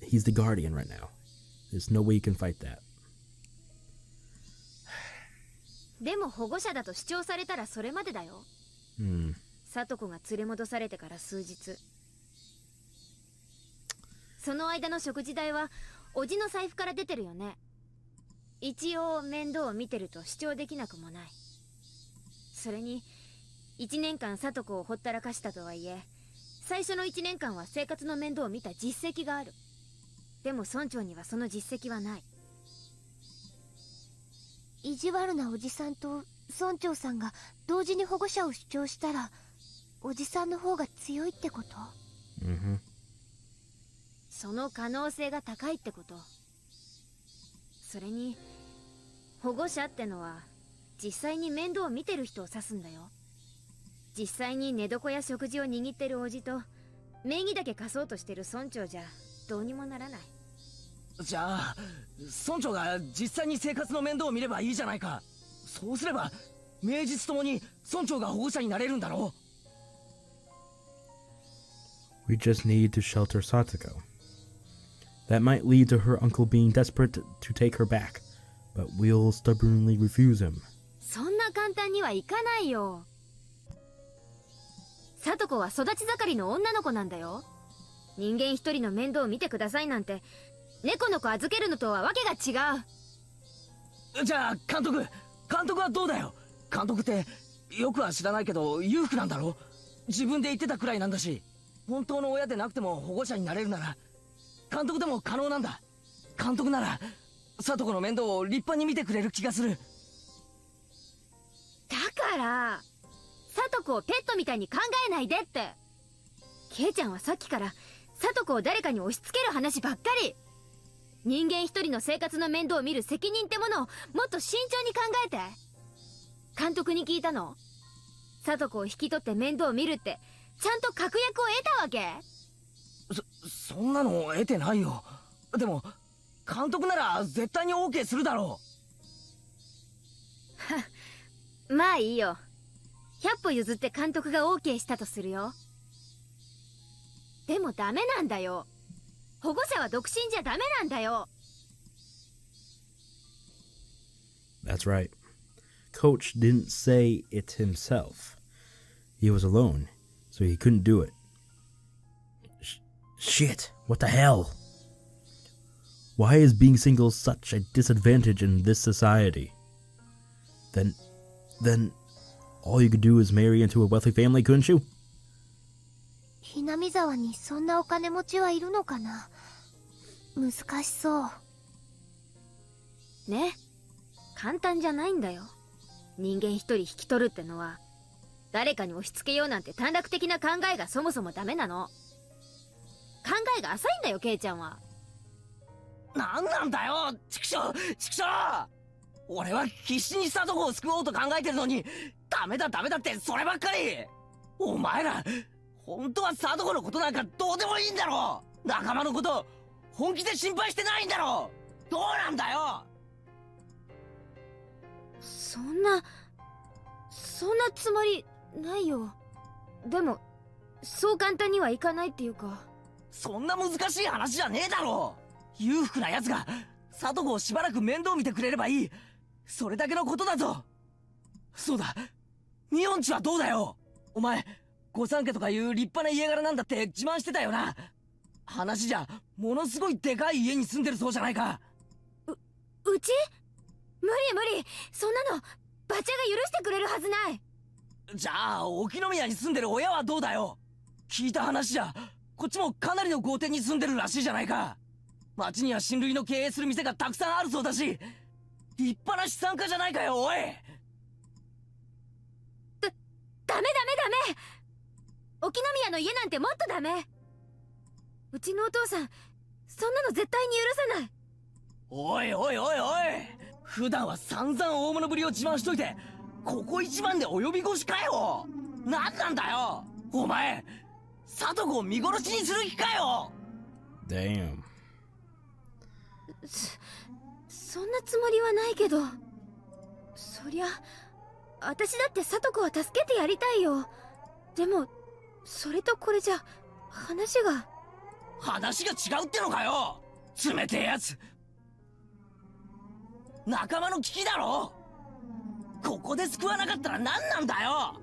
the guardian right now. There's no way you can fight that. でも保護者だと主張されたらそれまでだよ。サトコが連れ戻されてから数日。その間の食事代はおじの財布から出てるよね。一応面倒を見てると主張できなくもない。それに1年間サトコをほったらかしたとはいえ、最初の1年間は生活の面倒を見た実績がある。でも村長にはその実績はない。意地悪なおじさんと村長さんが同時に保護者を主張したら、おじさんの方が強いってこと？その可能性が高いってこと。それに保護者ってのは実際に面倒を見てる人を指すんだよ。実際に寝床や食事を握ってるおじと名義だけ貸そうとしてる村長じゃどうにもならない。じゃあ村長が実際に生活の面倒を見ればいいじゃないか。そうすれば名実ともに村長が保護者になれるんだろう。 We just need to shelter Satoko. That might lead to her uncle being desperate to take her back, but we'll stubbornly refuse him. そんな簡単にはいかないよ。サトコは育ち盛りの女の子なんだよ。人間一人の面倒を見てくださいなんて、猫の子預けるのとはわけが違う。じゃあ監督はどうだよ。監督ってよくは知らないけど裕福なんだろ。自分で言ってたくらいなんだし、本当の親でなくても保護者になれるなら監督でも可能なんだ。監督ならサトコの面倒を立派に見てくれる気がする。だからサトコをペットみたいに考えないでって。ケイちゃんはさっきからサトコを誰かに押し付ける話ばっかり。人間一人の生活の面倒を見る責任ってものをもっと慎重に考えて。監督に聞いたの？サトコを引き取って面倒を見るってちゃんと確約を得たわけ？そんなの得てないよ。でも監督なら絶対に OK するだろう。まあいいよ。100歩譲って監督が OK したとするよ。でもダメなんだよ。保護者は独身じゃダメなんだよ。 That's right. Coach didn't say it himself. He was alone, so he couldn't do it. Shit, what the hell? Why is being single such a disadvantage in this society? Then, all you could do is marry into a wealthy family, couldn't you? Hinamizawaにそんなお金持ちはいるのかな？難しそう。ね、簡単じゃないんだよ。人間一人引き取るってのは、誰かに押し付けようなんて短絡的な考えがそもそもダメなの。考えが浅いんだよ、ケイちゃんは。なんなんだよ、畜生。俺は必死にサトコを救おうと考えてるのに、ダメだってそればっかり。お前ら本当はサトコのことなんかどうでもいいんだろ。仲間のこと本気で心配してないんだろ。どうなんだよ。そんなつもりないよ。でもそう簡単にはいかないっていうか。そんな難しい話じゃねえだろ。裕福な奴がサトコをしばらく面倒見てくれればいい、それだけのことだぞ。そうだ、ミオンチはどうだよ。お前御三家とかいう立派な家柄なんだって自慢してたよな。話じゃものすごいでかい家に住んでるそうじゃないか。うち無理、そんなのバチャが許してくれるはずない。じゃあ沖宮に住んでる親はどうだよ。聞いた話じゃこっちもかなりの豪邸に住んでるらしいじゃないか。町には親類の経営する店がたくさんあるそうだし、立派な資産家じゃないかよ。おい、ダメ沖宮の家なんてもっとダメ。うちのお父さんそんなの絶対に許さない。おい、普段は散々大物ぶりを自慢しといて、ここ一番で及び腰かよ。なんなんだよお前、里子を見殺しにする気かよ。 Damn. そんなつもりはないけど、そりゃ私だって里子は助けてやりたいよ。でもそれとこれじゃ話が違うってのかよ。冷てえやつ。仲間の危機だろ。ここで救わなかったら何なんだよ。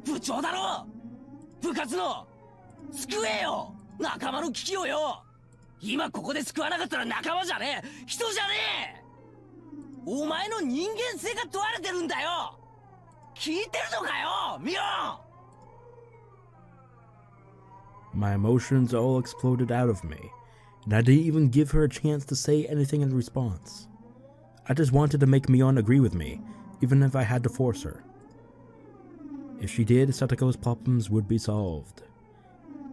部長だろ、部活の。救えよ仲間の危機をよ。今ここで救わなかったら仲間じゃねえ、人じゃねえ。お前の人間性が問われてるんだよ。聞いてるのかよミオン。My emotions all exploded out of me, and I didn't even give her a chance to say anything in response. I just wanted to make Mion agree with me, even if I had to force her. If she did, Satoko's problems would be solved.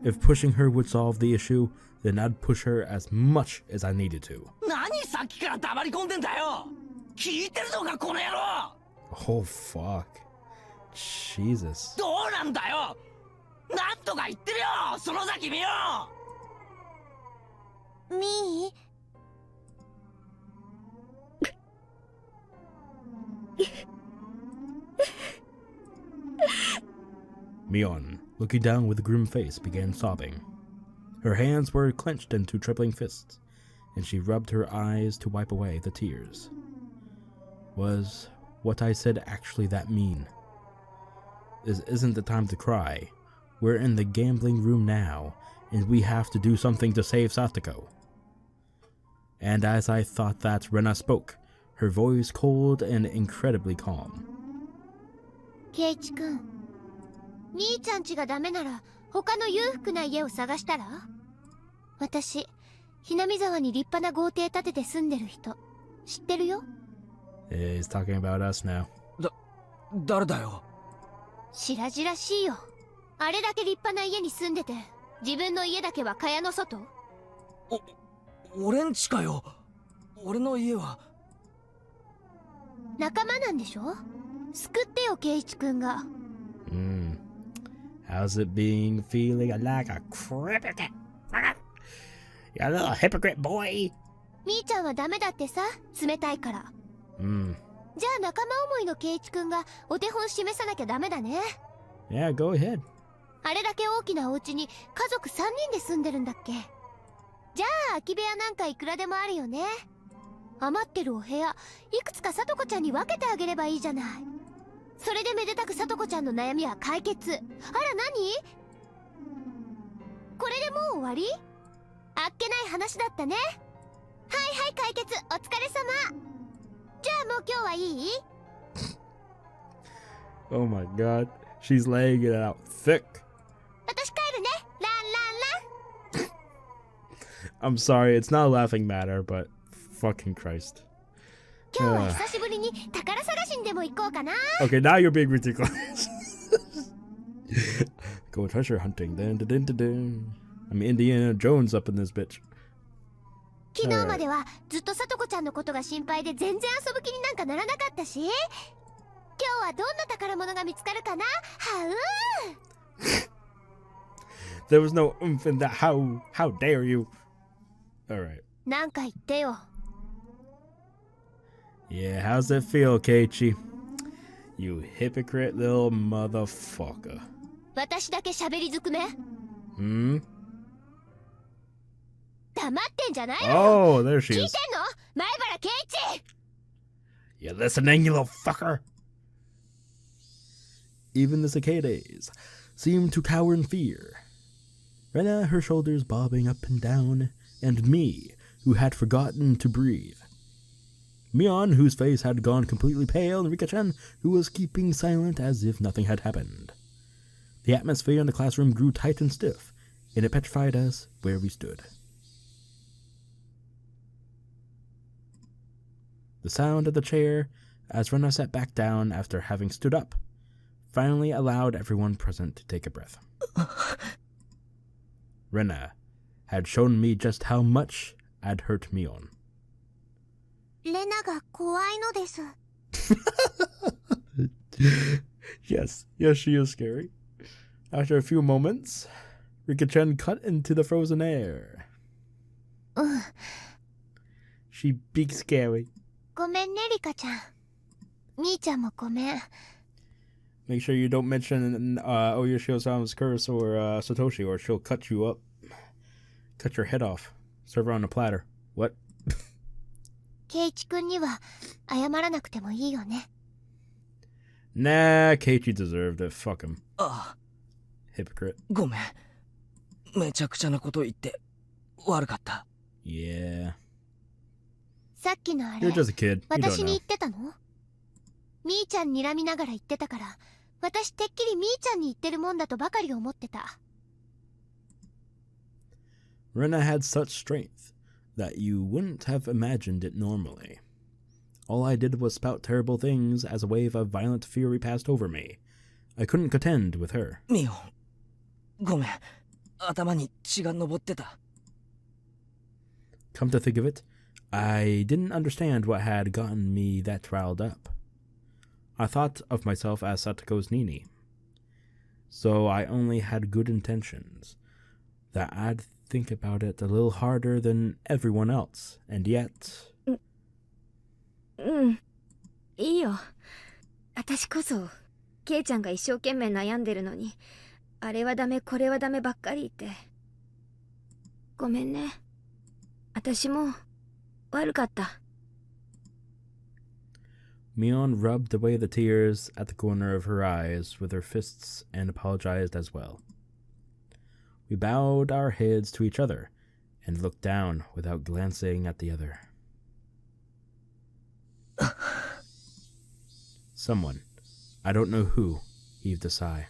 If pushing her would solve the issue, then I'd push her as much as I needed to. 何さっきから黙り込んでんだよ。聞いてるのかこの野郎。 Oh fuck. Jesus. どうなんだよ。なんとか言ってるよ園崎ミオン。みー、Mion, looking down with a grim face, began sobbing. Her hands were clenched into trembling fists, and she rubbed her eyes to wipe away the tears. Was what I said actually that mean? This isn't the time to cry. We're in the gambling room now, and we have to do something to save Satoko. And as I thought that, Rena spoke, her voice cold and incredibly calm. ケイチ君、兄ちゃん家がダメなら他の裕福な家を探したら。私、ひなみ沢に立派な豪邸建てて住んでる人知ってるよ。He's talking about us now. 誰だよ。白々しいよ。あれだけ立派な家に住んでて、自分の家だけは蚊帳の外。俺んちかよ。俺の家は仲間なんでしょ。救ってよケイチ君が。How's it being feeling like a cricket? You little hypocrite boy. みーちゃんはダメだってさ、冷たいから。じゃあ仲間思いのケイチ君がお手本示さなきゃダメだね。Yeah, go ahead. あれだけ大きなお家に家族3人で住んでるんだっけ。じゃあ空き部屋なんかいくらでもあるよね。余ってるお部屋いくつかさとこちゃんに分けてあげればいいじゃない。それでめでたくさとこちゃんの悩みは解決。あら何これでもう終わり。あっけない話だったね。はい解決お疲れ様。じゃあもう今日はいい。 Oh my god, she's laying it out thick. 私帰るね。ランランラン。 I'm sorry, it's not a laughing matter, but fucking Christ. 今日は久しぶりに宝探しにでも行こうかな。 Okay, now you're being ridiculous. Go treasure hunting. I'm Indiana Jones up in this bitch. 昨日まではずっとさとこちゃんのことが心配で全然遊ぶ気になんかならなかったし、今日はどんな宝物が見つかるかな。はう There was no oomph in that. How dare you? Alright. なんか言ってよ。 Yeah, how's it feel, Keiichi? You hypocrite little motherfucker. 私だけ喋りずくめ。 Hmm? 黙ってんじゃないの。 Oh, there she 聞いてん is. の前原圭一。 You listening, you little fucker? Even the cicadas seemed to cower in fear. Rena, her shoulders bobbing up and down, and me, who had forgotten to breathe. Mion, whose face had gone completely pale, and Rika-chan, who was keeping silent as if nothing had happened. The atmosphere in the classroom grew tight and stiff, and it petrified us where we stood. The sound of the chair, as Rena sat back down after having stood up, finally allowed everyone present to take a breath. Rena had shown me just how much I'd hurt Mion. レナが怖いのです。Yes, she is scary. After a few moments, Rika-chan cut into the frozen air. She big scary. ごめんね、リカちゃん。みーちゃんもごめん。Make sure you don't mention Oyashiro-sama's curse or Satoshi, or she'll cut you up. Cut your head off. Serve her on a platter. What? ケイチ君には謝らなくてもいいよね。Nah, Keiichi deserved it. Fuck him. ああ、 Hypocrite. ごめん。めちゃくちゃなこと言って悪かった。Yeah. さっきのあれ、 You're just a kid. You don't 私に know. 言ってたの？みーちゃん睨みながら言ってたから、私てっきりみーちゃんに言ってるもんだとばかり思ってた。Rena had such strength that you wouldn't have imagined it normally. All I did was spout terrible things as a wave of violent fury passed over me. I couldn't contend with her. ミオ、ごめん。頭に血が上ってた。Come to think of it, I didn't understand what had gotten me that riled up. I thought of myself as Satoko's Nini. So I only had good intentions. That I'd think about it a little harder than everyone else, and yet... いいよ。私こそケイちゃんが一生懸命悩んでるのに、あれはダメこれはダメばっかり言って。ごめんね。私も悪かった。Mion rubbed away the tears at the corner of her eyes with her fists and apologized as well. We bowed our heads to each other and looked down without glancing at the other. Someone, I don't know who, heaved a sigh.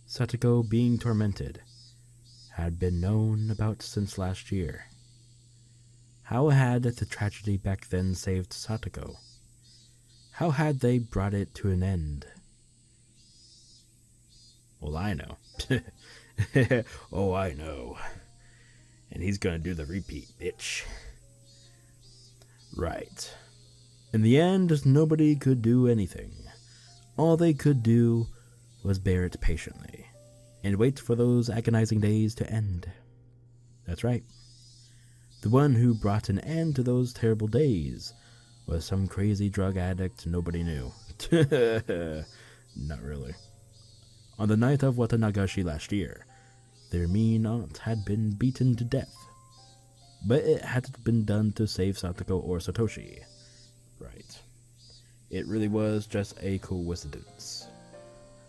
Satoko, being tormented, had been known about since last year. How had the tragedy back then saved Satoko? How had they brought it to an end? Well, I know. Oh, I know. And he's gonna do the repeat, bitch. Right. In the end, nobody could do anything. All they could do was bear it patiently, and wait for those agonizing days to end. That's right. The one who brought an end to those terrible days was some crazy drug addict nobody knew. Not really. On the night of Watanagashi last year, their mean aunt had been beaten to death. But it hadn't been done to save Satoko or Satoshi. Right. It really was just a coincidence.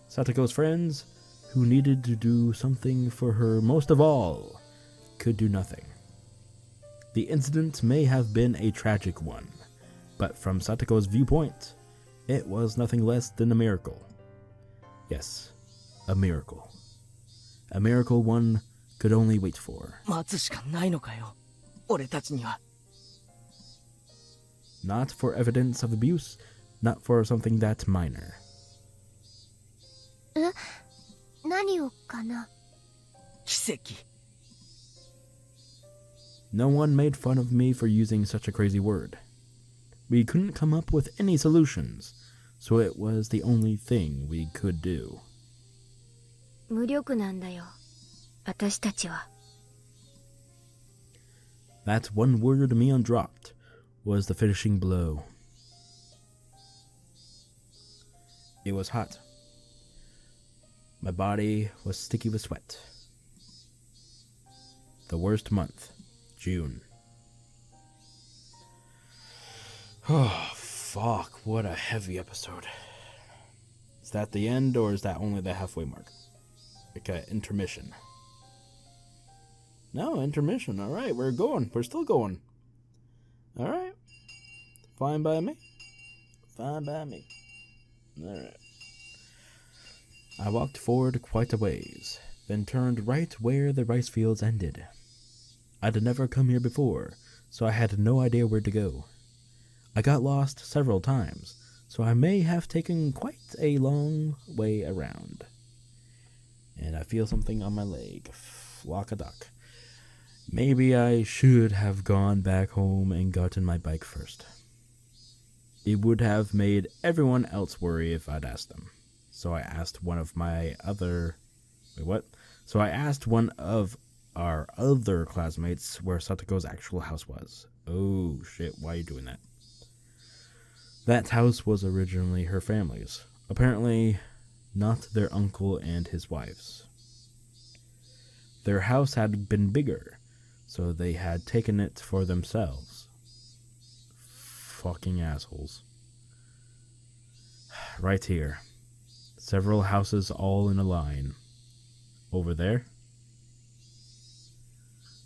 Satoko's friends, who needed to do something for her most of all, could do nothing. The incident may have been a tragic one, but from Satoko's viewpoint, it was nothing less than a miracle. Yes, a miracle. A miracle one could only wait for. 待つしかないのかよ、俺たちには。Not for evidence of abuse, not for something that minor. 何をかな？奇跡。No one made fun of me for using such a crazy word. We couldn't come up with any solutions, so it was the only thing we could do. 無力なんだよ、私たちは。That one word Mion dropped was the finishing blow. It was hot. My body was sticky with sweat. The worst month, June. Oh, fuck, what a heavy episode. Is that the end, or is that only the halfway mark? Like a intermission. No, intermission. Alright, we're going. We're still going. Alright. Fine by me. Fine by me. Alright. I walked forward quite a ways, then turned right where the rice fields ended. I'd never come here before, so I had no idea where to go. I got lost several times, so I may have taken quite a long way around. And I feel something on my leg. Flock a duck. Maybe I should have gone back home and gotten my bike first. It would have made everyone else worry if I'd asked them. So I asked one of my other... Wait, what? So I asked one of our other classmates where Satoko's actual house was. Oh, shit, why are you doing that? That house was originally her family's. Apparently, not their uncle and his wife's. Their house had been bigger, so they had taken it for themselves. Fucking assholes. Right here. Several houses all in a line. Over there.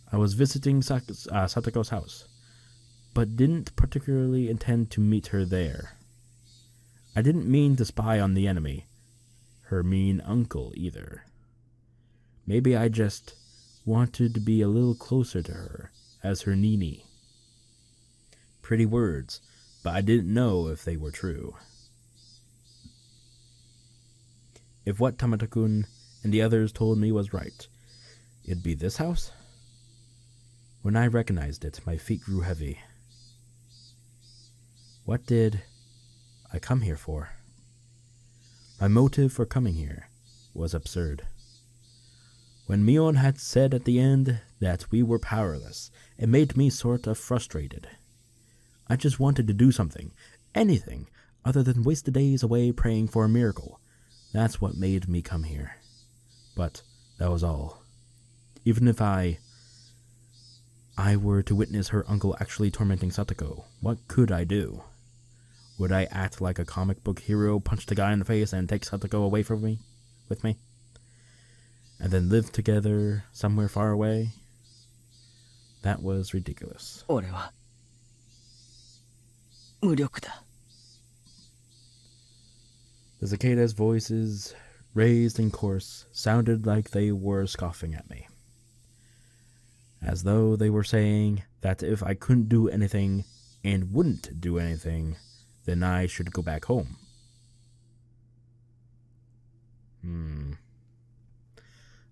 I was visiting Satoko's house, but didn't particularly intend to meet her there. I didn't mean to spy on the enemy, her mean uncle either. Maybe I just wanted to be a little closer to her, as her Nini. Pretty words, but I didn't know if they were true. If what Tamata-kun and the others told me was right, it'd be this house? When I recognized it, my feet grew heavy. What did I come here for? My motive for coming here was absurd. When Mion had said at the end that we were powerless, it made me sort of frustrated. I just wanted to do something, anything, other than waste the days away praying for a miracle. That's what made me come here. But that was all. Even if I were to witness her uncle actually tormenting Satoko, what could I do? Would I act like a comic book hero, punch the guy in the face, and take Satoko away from me, with me? And then live together somewhere far away? That was ridiculous. 俺は無力だ。 The cicadas' voices, raised and coarse, sounded like they were scoffing at me. As though they were saying that if I couldn't do anything and wouldn't do anything, then I should go back home.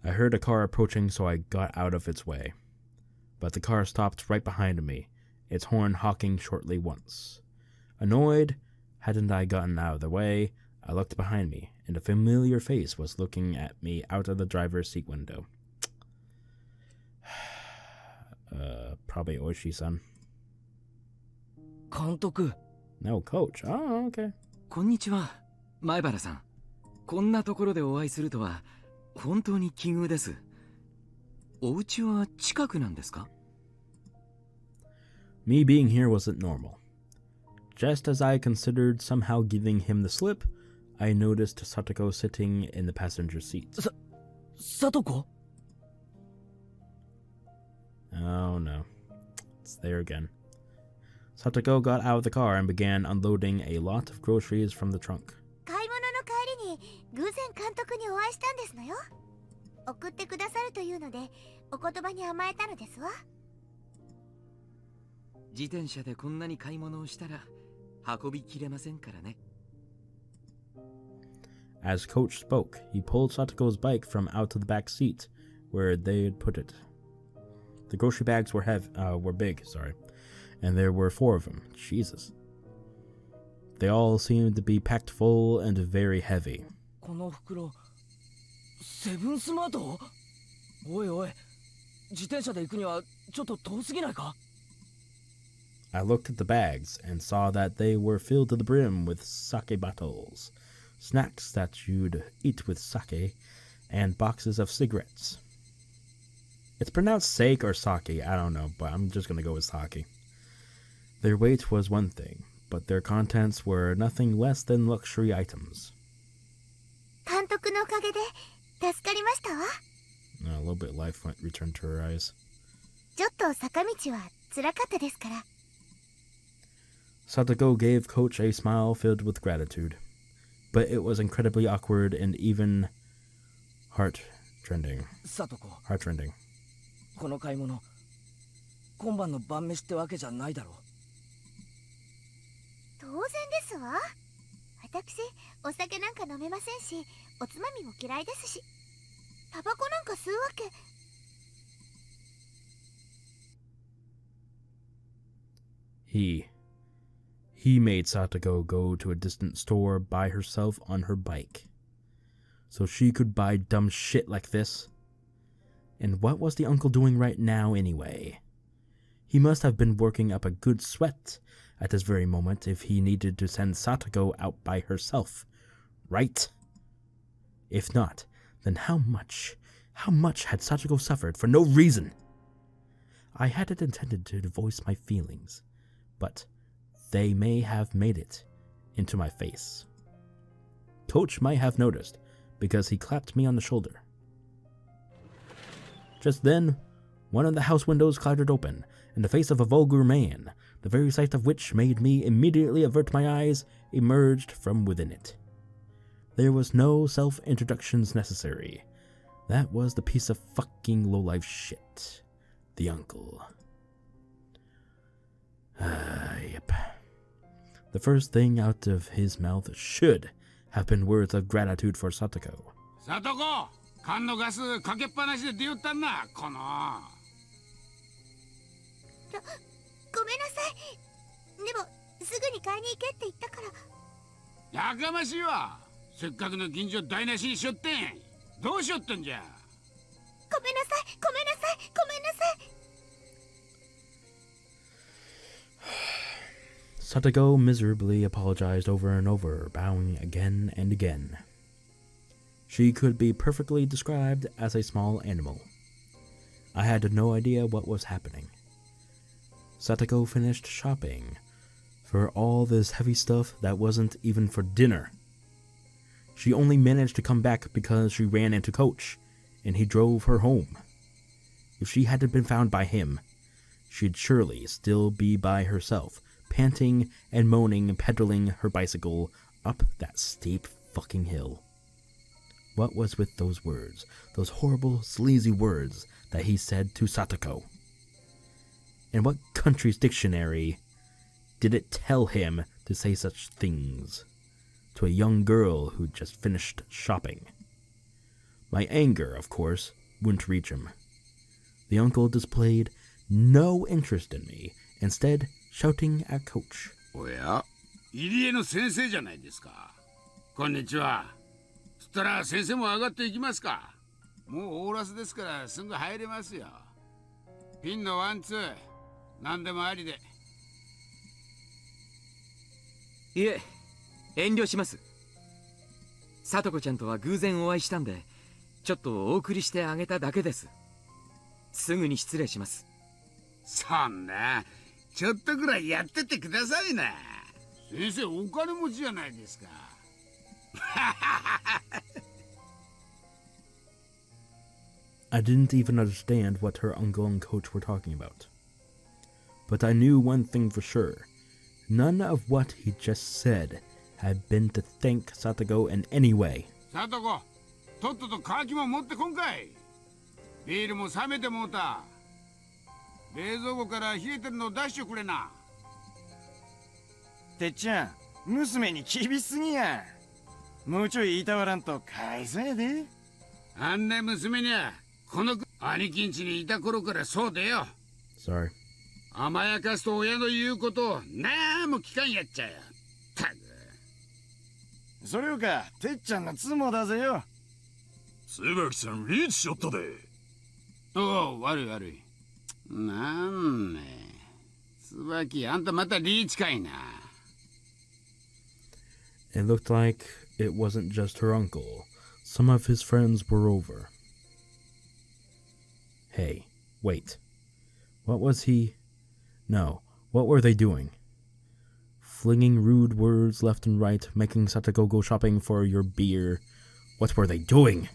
I heard a car approaching, so I got out of its way. But the car stopped right behind me, its horn honking shortly once. Annoyed, hadn't I gotten out of the way, I looked behind me, and a familiar face was looking at me out of the driver's seat window. Probably Oishi-san. 監督。 No, coach. Oh, okay. こんにちは、前原さん。こんなところでお会いするとは本当に奇遇です。お家は近くなんですか? Me being here wasn't normal. Just as I considered somehow giving him the slip, I noticed Satoko sitting in the passenger seat. Satoko? Oh no. It's there again. Satoko got out of the car and began unloading a lot of groceries from the trunk. 買い物の帰りに偶然監督にお会いしたんですのよ。送ってくださるというのでお言葉に甘えたのですわ。自転車でこんなに買い物をしたら運びきれませんからね。 As Coach spoke, he pulled Satoko's bike from out of the back seat, where they had put it. The grocery bags were big, and there were 4 of them. Jesus. They all seemed to be packed full and very heavy. この袋、セブンスマート？おいおい、自転車で行くにはちょっと遠すぎないか? I looked at the bags and saw that they were filled to the brim with sake bottles, snacks that you'd eat with sake, and boxes of cigarettes. It's pronounced sake or sake, I don't know, but I'm just gonna go with sake. Their weight was one thing, but their contents were nothing less than luxury items. 監督のおかげで助かりましたわ。 A little bit of life returned to her eyes. ちょっと坂道は辛かったですから。 Satoko gave Coach a smile filled with gratitude, but it was incredibly awkward and even heart-rending. サトコ、 Heart-rending. この買い物今晩の晩飯ってわけじゃないだろ。当然ですわ。私、お酒なんか飲めませんし、おつまみも嫌いですし、タバコなんか吸うわけ。He made Satoko go to a distant store by herself on her bike, so she could buy dumb shit like this. And what was the uncle doing right now anyway? He must have been working up a good sweat at this very moment if he needed to send Satoko out by herself, right? If not, then how much had Satoko suffered for no reason? I hadn't intended to voice my feelings, but they may have made it into my face. Coach might have noticed, because he clapped me on the shoulder. Just then, one of the house windows clattered open, and the face of a vulgar man, the very sight of which made me immediately avert my eyes, emerged from within it. There was no self-introductions necessary. That was the piece of fucking low-life shit. The uncle. Yep. The first thing out of his mouth should have been words of gratitude for Satoko. サトコ、缶のガスかけっぱなしで出よったんな、この。ごめんなさい。でも、すぐに買いに行けって言ったから。やかましいわ。せっかくの近所台無しにしよってん。どうしよったんじゃ。ごめんなさい、ごめんなさい、ごめんなさい。Satoko miserably apologized over and over, bowing again and again. She could be perfectly described as a small animal. I had no idea what was happening. Satoko finished shopping for all this heavy stuff that wasn't even for dinner. She only managed to come back because she ran into Coach, and he drove her home. If she hadn't been found by him, she'd surely still be by herself, panting and moaning, pedaling her bicycle up that steep fucking hill. What was with those words, those horrible, sleazy words that he said to Satoko? In what country's dictionary did it tell him to say such things to a young girl who just finished shopping? My anger, of course, wouldn't reach him. The uncle displayed no interest in me, instead shouting at Coach. おや、入江の先生じゃないですか。こんにちは。そしたら先生も上がっていきますか。もうオーラスですからすぐ入れますよ。ピンのワンツー、何でもありで。いえ、遠慮します。さとこちゃんとは偶然お会いしたんで、ちょっとお送りしてあげただけです。すぐに失礼します。そんな、ちょっとぐらいやっててくださいな。先生お金持ちじゃないですか。I didn't even understand what her uncle and Coach were talking about. But I knew one thing for sure. None of what he just said had been to thank Satoko in any way. サトコ、とっととカキも持ってこんかい。ビールも冷めてもうた。冷蔵庫から冷えてるの出してくれな。てっちゃん、娘に厳しすぎや。もうちょい言いたわらんとかいそうやで。あんな娘にゃ、この兄貴んちにいた頃からそうだよ。Sorry. 甘やかすと親の言うことをなんも聞かんやっちゃよ。たく。それよか、てっちゃんの妻だぜよ。椿さんリーチしよったで。おお、悪い悪い。なんね。椿、あんたまたリーチかいな。It looked like it wasn't just her uncle. Some of his friends were over. Hey, wait. What was he? No, what were they doing? Flinging rude words left and right, making Satoko go shopping for your beer. What were they doing?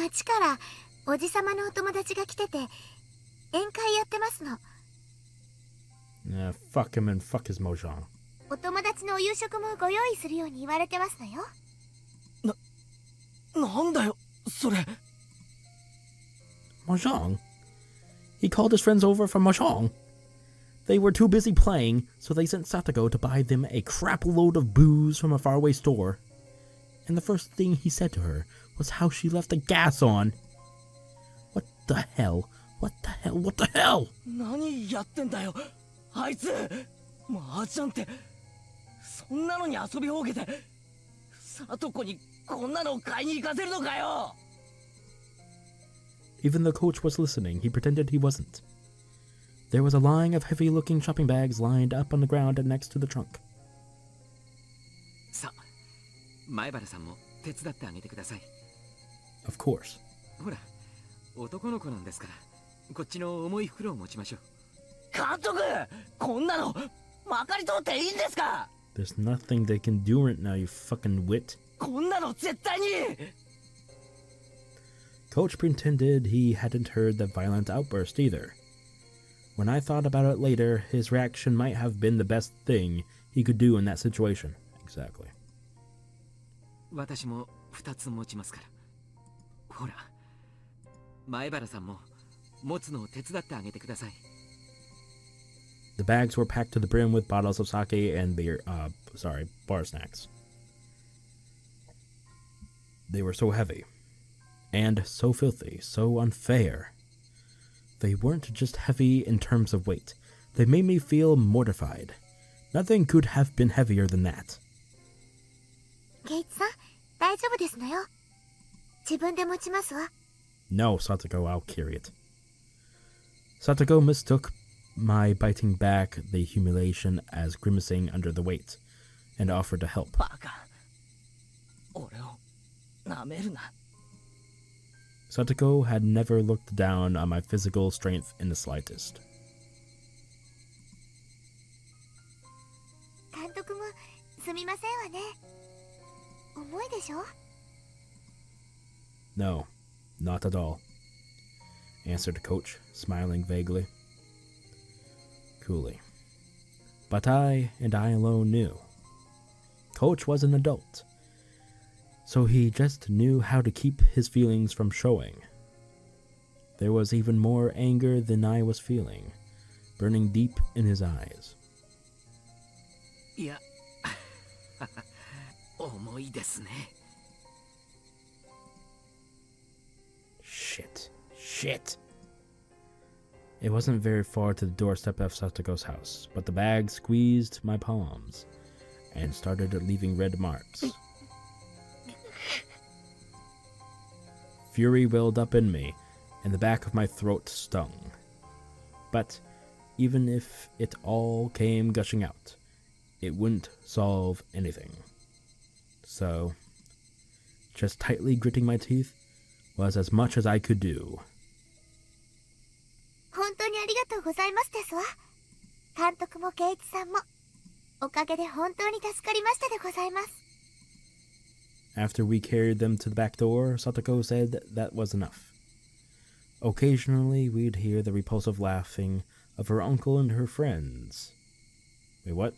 町からおじさまのお友達が来てて宴会やってますの。Fuck him and fuck his mojang. お友達のお夕食もご用意するように言われてますのよ。なんだよそれ。 Mahjong? He called his friends over for Mahjong? They were too busy playing, so they sent Satoko to buy them a crap load of booze from a faraway store. And the first thing he said to her was how she left the gas on. What the hell? What the hell? What the hell? 何やってんだよあいつ。麻雀ってそんなのに遊びほうけてサトコにこんなの買いに行かせるのかよ。 Even the coach was listening, he pretended he wasn't. There was a line of heavy-looking shopping bags lined up on the ground next to the trunk. さあ、前原さんも手伝ってあげてください。 Of course. ほら、男の子なんですから、こっちの重い袋を持ちましょう。監督、こんなのまかり通っていいんですか。 There's nothing they can do right now, you fucking wit. こんなの絶対に。 Coach pretended he hadn't heard the violent outburst either. When I thought about it later, his reaction might have been the best thing he could do in that situation. Exactly. 私も2つ持ちますから。ほら、前原さんも持つのを手伝ってあげてください。 The bags were packed to the brim with bottles of sake and bar snacks. They were so heavy. And so filthy, so unfair. They weren't just heavy in terms of weight. They made me feel mortified. Nothing could have been heavier than that. ケイチさん、大丈夫ですのよ。自分で持ちますわ。 No, Satoko, I'll carry it. Satoko mistook my biting back the humiliation as grimacing under the weight, and offered to help. バカ。俺を舐めるな。 Satoko had never looked down on my physical strength in the slightest. 監督もすみませんわね。重いでしょ？ No, not at all, answered the coach, smiling vaguely. Coolly. But I alone knew. Coach was an adult, so he just knew how to keep his feelings from showing. There was even more anger than I was feeling, burning deep in his eyes. いや、重いですね。 Shit. It wasn't very far to the doorstep of Satoko's house, but the bag squeezed my palms and started leaving red marks. Fury welled up in me, and the back of my throat stung. But even if it all came gushing out, it wouldn't solve anything. So, just tightly gritting my teeth was as much as I could do. 本当にありがとうございますですわ。監督もケイチさんも。おかげで本当に助かりましたでございます。 After we carried them to the back door, Satoko said that was enough. Occasionally, we'd hear the repulsive laughing of her uncle and her friends. Wait, what?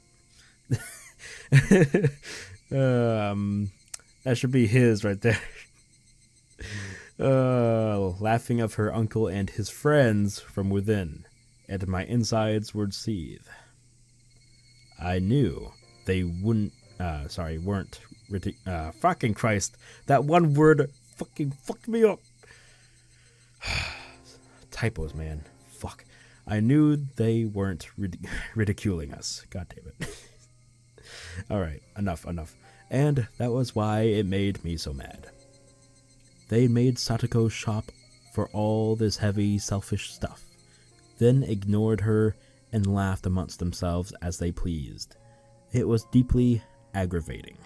That should be his right there. Laughing of her uncle and his friends from within, and my insides would seethe. I knew they weren't fucking Christ, that one word fucking fucked me up. Typos, man. Fuck. I knew they weren't ridiculing us. God damn it. Alright, enough. And that was why it made me so mad. They made Satoko shop for all this heavy, selfish stuff, then ignored her and laughed amongst themselves as they pleased. It was deeply aggravating.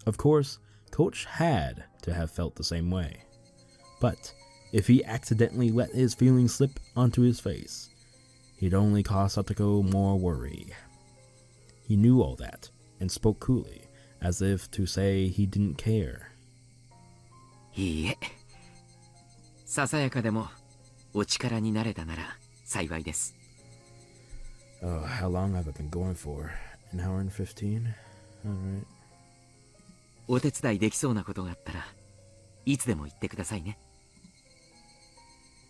Of course, Coach had to have felt the same way. But if he accidentally let his feelings slip onto his face, he'd only cause Satoko more worry. He knew all that, and spoke coolly, as if to say he didn't care. いいえ、ささやかでもお力になれたなら幸いです。Oh, how long have I been going for? An hour and 15? Alright. お手伝いできそうなことがあったらいつでも言ってくださいね。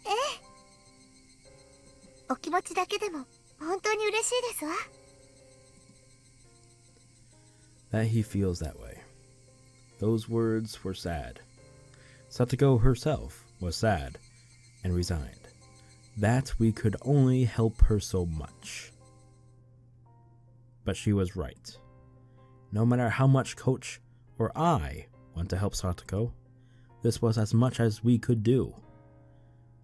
ええ。お気持ちだけでも本当に嬉しいですわ。That he feels that way. Those words were sad. Satoko herself was sad and resigned. That we could only help her so much. But she was right. No matter how much Coach or I want to help Satoko, this was as much as we could do.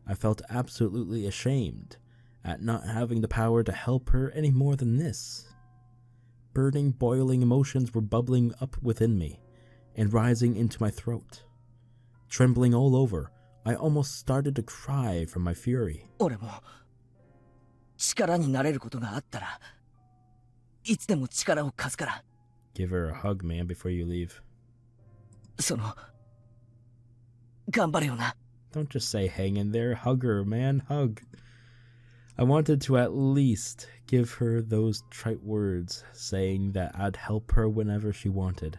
I felt absolutely ashamed at not having the power to help her any more than this. Burning, boiling emotions were bubbling up within me and rising into my throat. Trembling all over, I almost started to cry from my fury. 俺も力になれることがあったらいつでも力を貸すから。 Give her a hug, man, before you leave. その頑張れよな。 Don't just say hang in there. Hug her, man. Hug. I wanted to at least give her those trite words, saying that I'd help her whenever she wanted.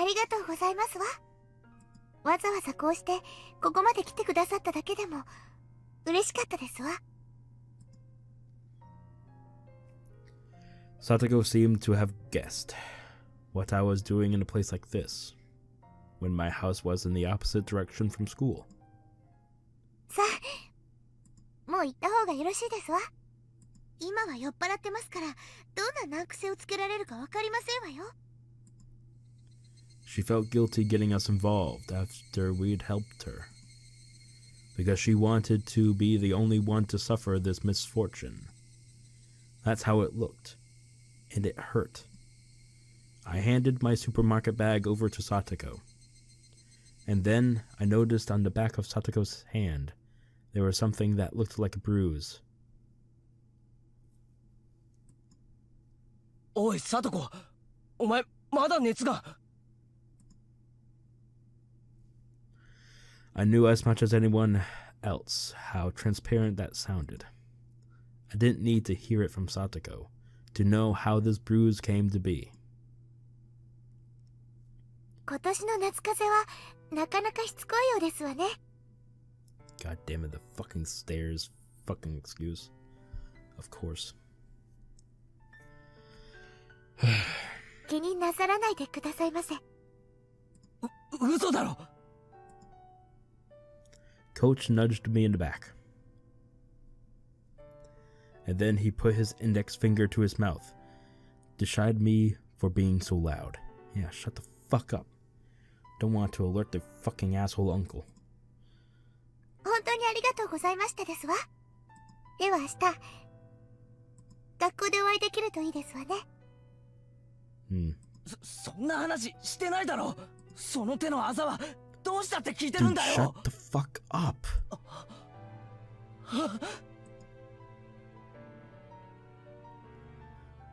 ありがとうございますわ。わざわざこうしてここまで来てくださっただけでも嬉しかったですわ。Satoko seemed to have guessed what I was doing in a place like this, when my house was in the opposite direction from school. さあ、もう行った方がよろしいですわ。今は酔っ払ってますから、どんな難癖をつけられるかわかりませんわよ。She felt guilty getting us involved after we'd helped her, because she wanted to be the only one to suffer this misfortune. That's how it looked, and it hurt. I handed my supermarket bag over to Satoko, and then I noticed on the back of Satoko's hand there was something that looked like a bruise. おい、サトコ、お前まだ熱が。I knew as much as anyone else how transparent that sounded. I didn't need to hear it from Satoko to know how this bruise came to be. 今年の夏風邪はなかなかしつこいようですわね。 God damn it, the fucking stairs. Fucking excuse. Of course. 気になさらないでくださいませ。嘘だろ。 Coach nudged me in the back. And then he put his index finger to his mouth, defied me for being so loud. Yeah, shut the fuck up. Don't want to alert the fucking asshole uncle. 本当にありがとうございましたですわ。では明日、学校でお会いできるといいですわね。そんな話してないだろ。その手のあざはどうしたって聞いてるんだよ。 Dude, shut the fuck up.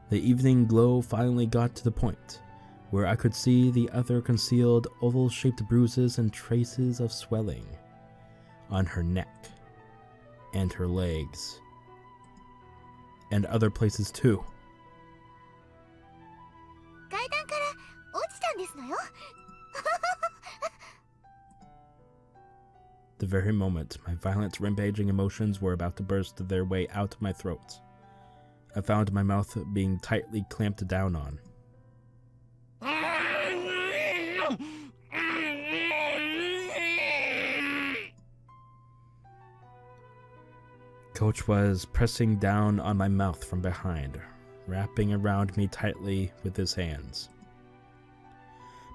The evening glow finally got to the point where I could see the other concealed oval-shaped bruises and traces of swelling on her neck and her legs and other places too. 階段から落ちたんですのよ。The very moment my violent, rampaging emotions were about to burst their way out of my throat, I found my mouth being tightly clamped down on. Coach was pressing down on my mouth from behind, wrapping around me tightly with his hands.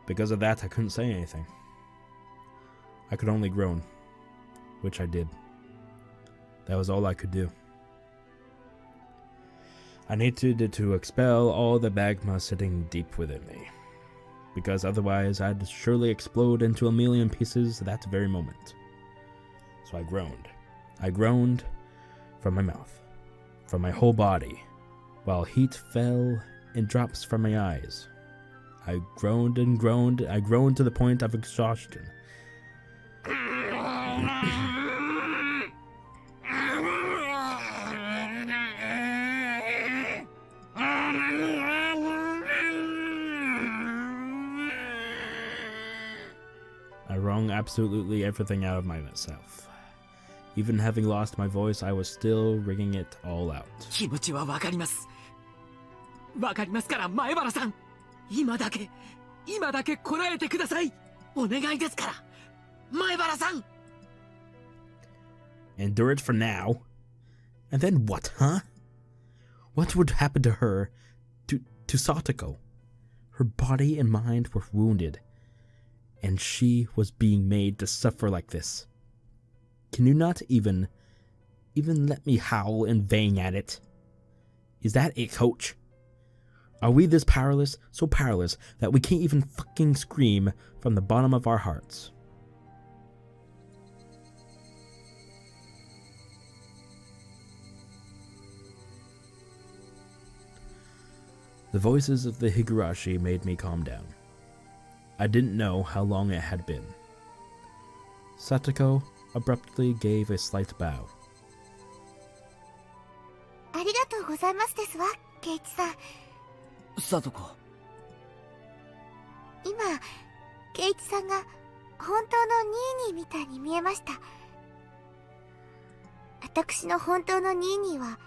Because of that, I couldn't say anything. I could only groan, which I did. That was all I could do. I needed to expel all the magma sitting deep within me, because otherwise I'd surely explode into a million pieces that very moment. So I groaned. I groaned from my mouth, from my whole body, while heat fell in drops from my eyes. I groaned and groaned. I groaned to the point of exhaustion. I wrung absolutely everything out of myself. Even having lost my voice, I was still wringing it all out. 気持ちはわかります。わかりますから前原さん、今だけこらえてください。お願いですから、前原さん。Endure it for now. And then what, huh? What would happen to her, to Satoko? Her body and mind were wounded, and she was being made to suffer like this. Can you not even let me howl and bang at it? Is that it, coach? Are we this powerless, so powerless that we can't even fucking scream from the bottom of our hearts? The voices of the Higurashi made me calm down. I didn't know how long it had been. Satoko abruptly gave a slight bow. ありがとうございますですわ、ケイイチさん。サトコ。今、ケイイチさんが本当のニーニーみたいに見えました。私の本当のニーニーは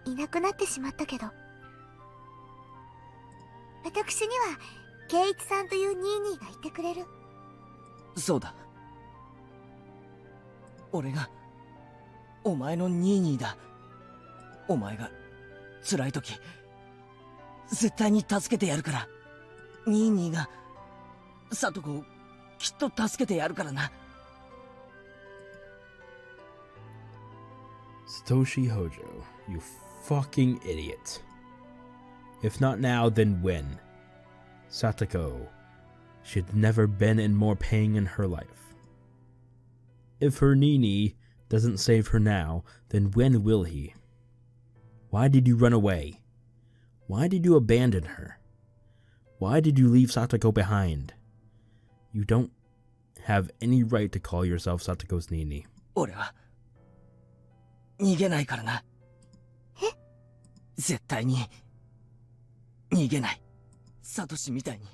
いなくなってしまったけど、私にはケイイチさんというニーニーがいてくれる。そうだ。俺がお前のニーニーだ。お前が辛い時絶対に助けてやるから。ニーニーがサトコをきっと助けてやるからな。Satoshi Hōjō, you fucking idiot. If not now, then when? Satoko, she'd never been in more pain in her life. If her Nini doesn't save her now, then when will he? Why did you run away? Why did you abandon her? Why did you leave Satoko behind? You don't have any right to call yourself Satoko's Nini. 俺は逃げないからな。え？絶対に逃げない。サトシみたいに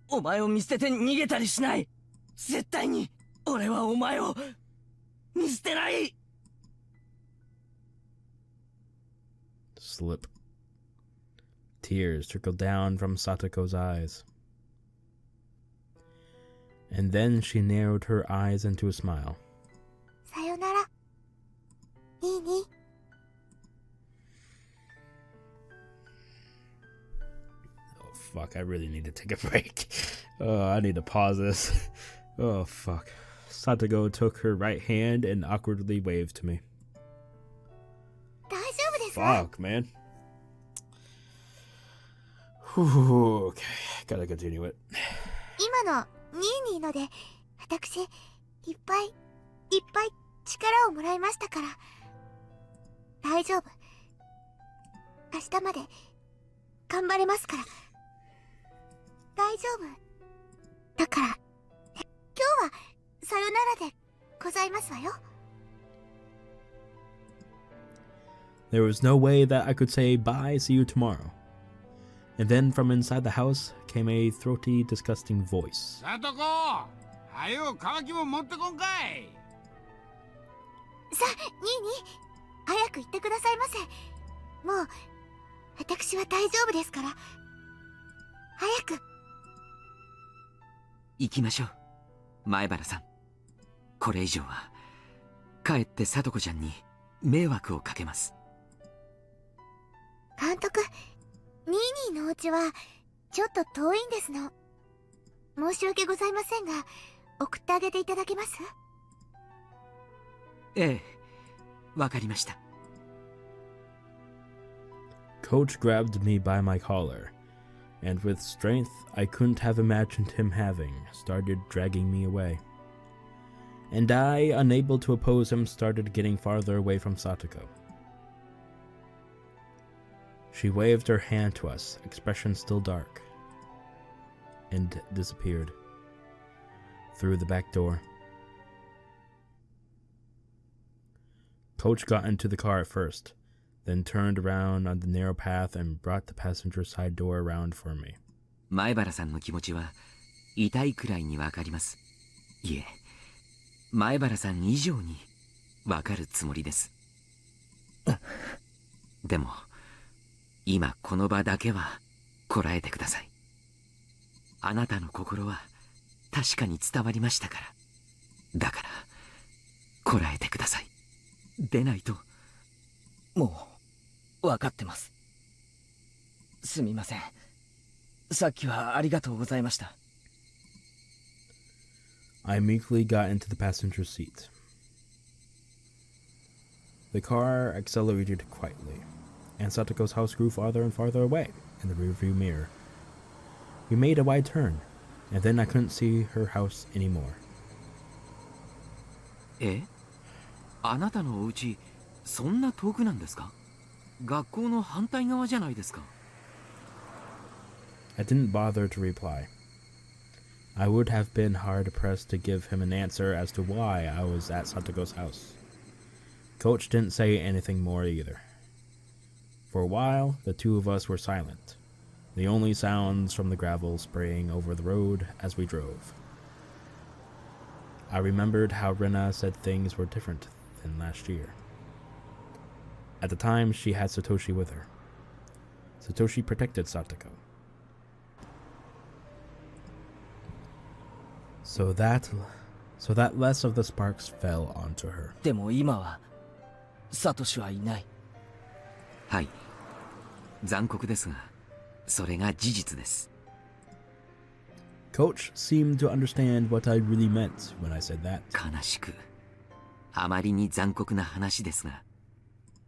お前を見捨てて逃げたりしない。絶対に俺はお前を見捨てない。Slip. Tears trickled down from Satoko's eyes. And then she narrowed her eyes into a smile. さよなら、ニーニー。Oh, fuck, I really need to take a break. Oh, I need to pause this. Oh, fuck. Satoko took her right hand and awkwardly waved to me. 大丈夫ですか？ Fuck, man. Whew, okay, gotta continue it. 今のニーニーので、私、いっぱい力をもらいましたから。大丈夫。明日まで頑張れますから。大丈夫。だから、今日はさよならでございますわよ。There was no way that I could say bye, see you tomorrow. And then from inside the house came a throaty, disgusting voice. サトコ、はよ乾きも持ってこんかい。さあ、ニーニー、早く行ってくださいませ。もう、私は大丈夫ですから。早く。行きましょう、前原さん。これ以上はかえってサトコちゃんに迷惑をかけます。監督、ニーニーのお家はちょっと遠いんですの。申し訳ございませんが、送ってあげていただけます？ええ、わかりました。Coach grabbed me by my collar, and with strength I couldn't have imagined him having, started dragging me away. And I, unable to oppose him, started getting farther away from Satoko. She waved her hand to us, expression still dark, and disappeared through the back door. Coach got into the car at first, then turned around on the narrow path and brought the passenger side door around for me. 前原さんの気持ちは痛いくらいにわかります。いえ、前原さん以上にわかるつもりです。でも、今この場だけはこらえてください。あなたの心は確かに伝わりましたから。だから、こらえてください。でないと。もう分かってます。すみません。さっきはありがとうございました。I meekly got into the passenger seat. The car accelerated quietly, and Satoko's house grew farther and farther away in the rearview mirror. We made a wide turn, and then I couldn't see her house anymore. え？あなたのお家、そんな遠くなんですか？学校の反対側じゃないですか。I didn't bother to reply. I would have been hard pressed to give him an answer as to why I was at Satoko's house. Coach didn't say anything more either. For a while, the two of us were silent, the only sounds from the gravel spraying over the road as we drove. I remembered how Rena said things were different than last year. At the time, she had Satoshi with her. Satoshi protected Satoko. So that less of the sparks fell onto her. でも今はサトシはいない。はい。残酷ですが、それが事実です。Coach seemed to understand what I really meant when I said that. 悲しく、あまりに残酷な話ですが、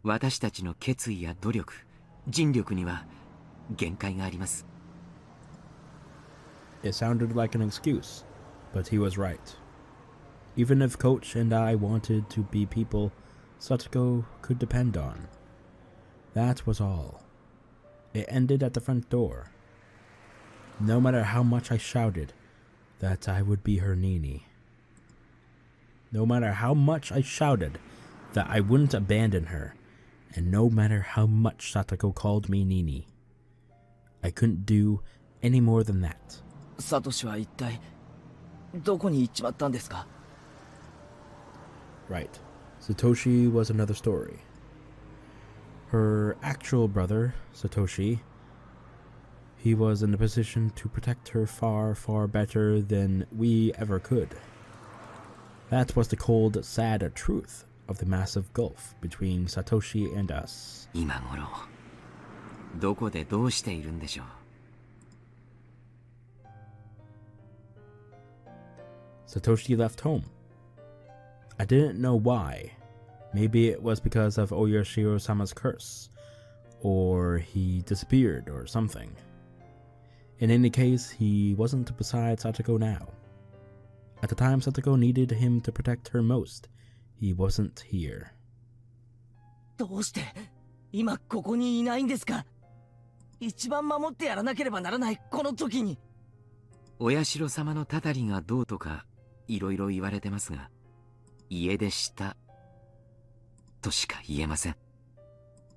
私たちの決意や努力、尽力には限界があります。It sounded like an excuse, but he was right. Even if Coach and I wanted to be people Satoko could depend on, that was all. It ended at the front door. No matter how much I shouted that I would be her Nini. No matter how much I shouted that I wouldn't abandon her, and no matter how much Satoko called me Nini, I couldn't do any more than that. サトシは一体どこに行っちまったんですか？ Right. Satoshi was another story. Her actual brother, Satoshi, he was in a position to protect her far, far better than we ever could. That was the cold, sad truth of the massive gulf between Satoshi and us. 今頃、どこでどうしているんでしょう。Satoshi left home. I didn't know why. Maybe it was because of Oyashiro-sama's curse, or he disappeared or something. In any case, he wasn't beside Satoko now. At the time Satoko needed him to protect her most, he wasn't here. どうして今ここにいないんですか？一番守ってやらなければならないこの時に。お社様のたたりがどうとかいろいろ言われてますが、家出したとしか言えません。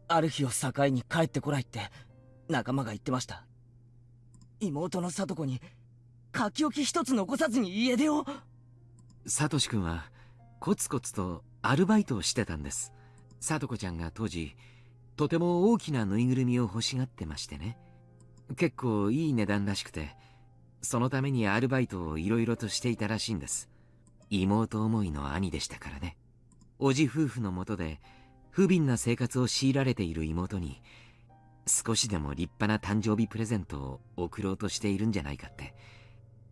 ある日を境に帰ってこないって仲間が言ってました。妹のサトコに書き置き一つ残さずに家出を。サトシ君はコツコツとアルバイトをしてたんです。サトコちゃんが当時とても大きなぬいぐるみを欲しがってましてね。結構いい値段らしくて、そのためにアルバイトをいろいろとしていたらしいんです。妹思いの兄でしたからね。おじ夫婦のもとで不憫な生活を強いられている妹に少しでも立派な誕生日プレゼントを贈ろうとしているんじゃないかって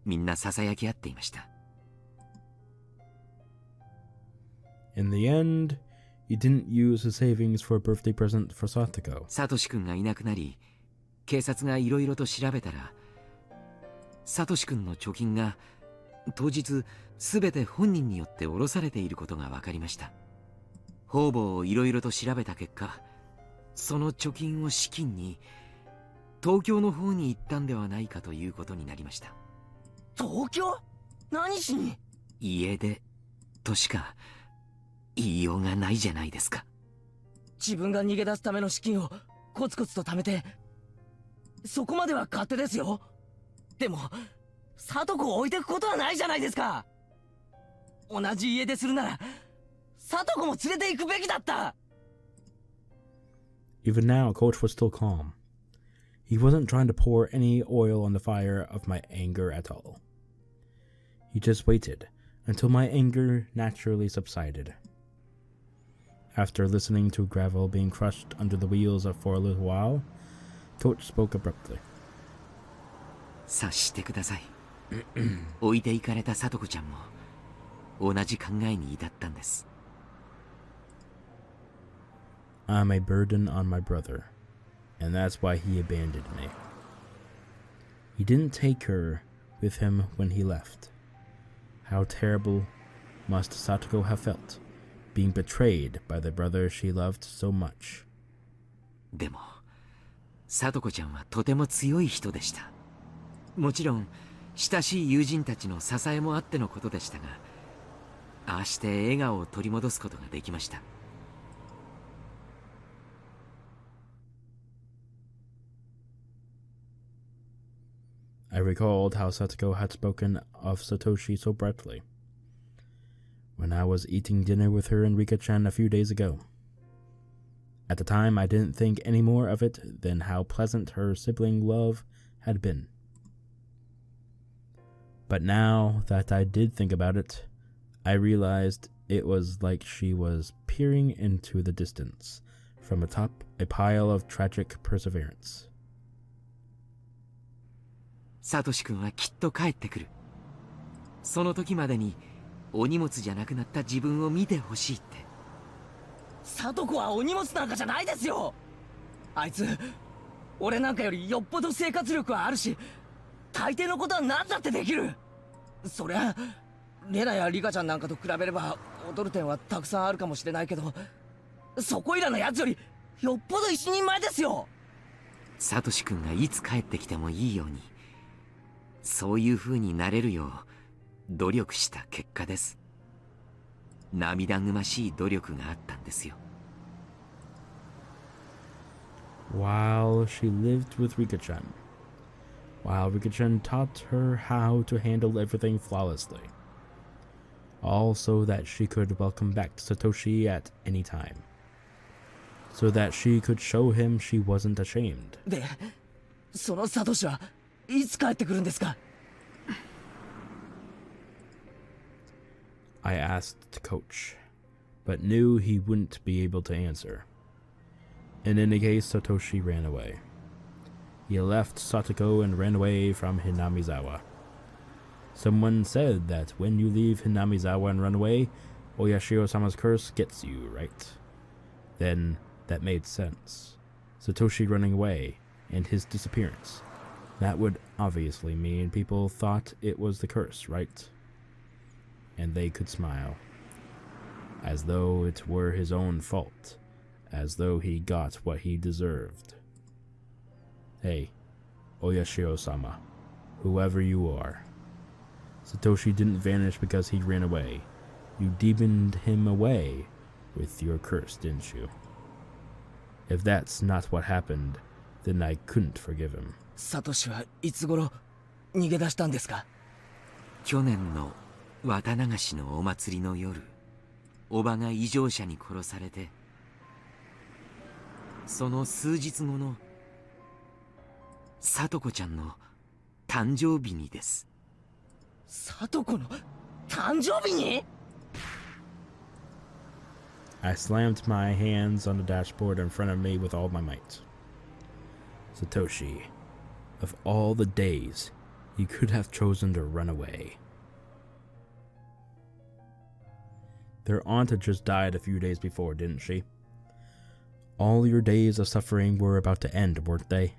みんなささやき合っていました。In the end, he didn't use his savings for a birthday present for Satoko. サトシ君がいなくなり、警察がいろいろと調べたら、サトシ君の貯金が当日すべて本人によって下ろされていることが分かりました。方々をいろいろと調べた結果、その貯金を資金に東京の方に行ったんではないかということになりました。東京？何しに？家出としか言いようがないじゃないですか。自分が逃げ出すための資金をコツコツと貯めて、そこまでは勝手ですよ。でも聡子を置いてくことはないじゃないですか。同じ家出するなら聡子も連れて行くべきだった。 Even now, Coach was still calm. He wasn't trying to pour any oil on the fire of my anger at all. He just waited until my anger naturally subsided. After listening to gravel being crushed under the wheels for a little while, Coach spoke abruptly. 察してください。置いていかれた聡子ちゃんも同じ考えに至ったんです。I'm a burden on my brother, and that's why he abandoned me. He didn't take her with him when he left. How terrible must Satoko have felt, being betrayed by the brother she loved so much. でも聡子ちゃんはとても強い人でした。もちろん親しい友人たちの支えもあってのことでしたが、ああして笑顔を取り戻すことができました。I recalled how Satoko had spoken of Satoshi so brightly when I was eating dinner with her and Rika-chan a few days ago. At the time, I didn't think any more of it than how pleasant her sibling love had been. But now that I did think about it, I realized it was like she was peering into the distance from atop a pile of tragic perseverance. サトシ君はきっと帰ってくる。その時までにお荷物じゃなくなった自分を見てほしいって。聡子はお荷物なんかじゃないですよ。あいつ俺なんかよりよっぽど生活力はあるし、大抵のことは何だってできる。そりゃレナやリカちゃんなんかと比べれば劣る点はたくさんあるかもしれないけど、そこいらのやつよりよっぽど一人前ですよ。サトシ君がいつ帰ってきてもいいように、そういう風になれるよう努力した結果です。涙ぐましい努力があったんですよ。While she lived with Rika-chan, while Rika-chan taught her how to handle everything flawlessly, all so that she could welcome back Satoshi at any time, so that she could show him she wasn't ashamed. で、そのサトシはいつ帰ってくるんですか？ I asked Coach, but knew he wouldn't be able to answer. In any case, Satoshi ran away. He left Satoko and ran away from Hinamizawa. Someone said that when you leave Hinamizawa and run away, Oyashiro-sama's curse gets you, right? Then that made sense. Satoshi running away and his disappearance. That would obviously mean people thought it was the curse, right? And they could smile, as though it were his own fault, as though he got what he deserved. Hey, Oyashiro-sama, whoever you are, Satoshi didn't vanish because he ran away. You demoned him away with your curse, didn't you? If that's not what happened, then I couldn't forgive him. サトシはいつ頃逃げ出したんですか？去年の綿流しのお祭りの夜、おばが異常者に殺されて、その数日後の聡子ちゃんの誕生日にです。聡子の誕生日に？ I slammed my hands on the dashboard in front of me with all my might. Satoshi, of all the days, you could have chosen to run away. Their aunt had just died a few days before, didn't she? All your days of suffering were about to end, weren't they?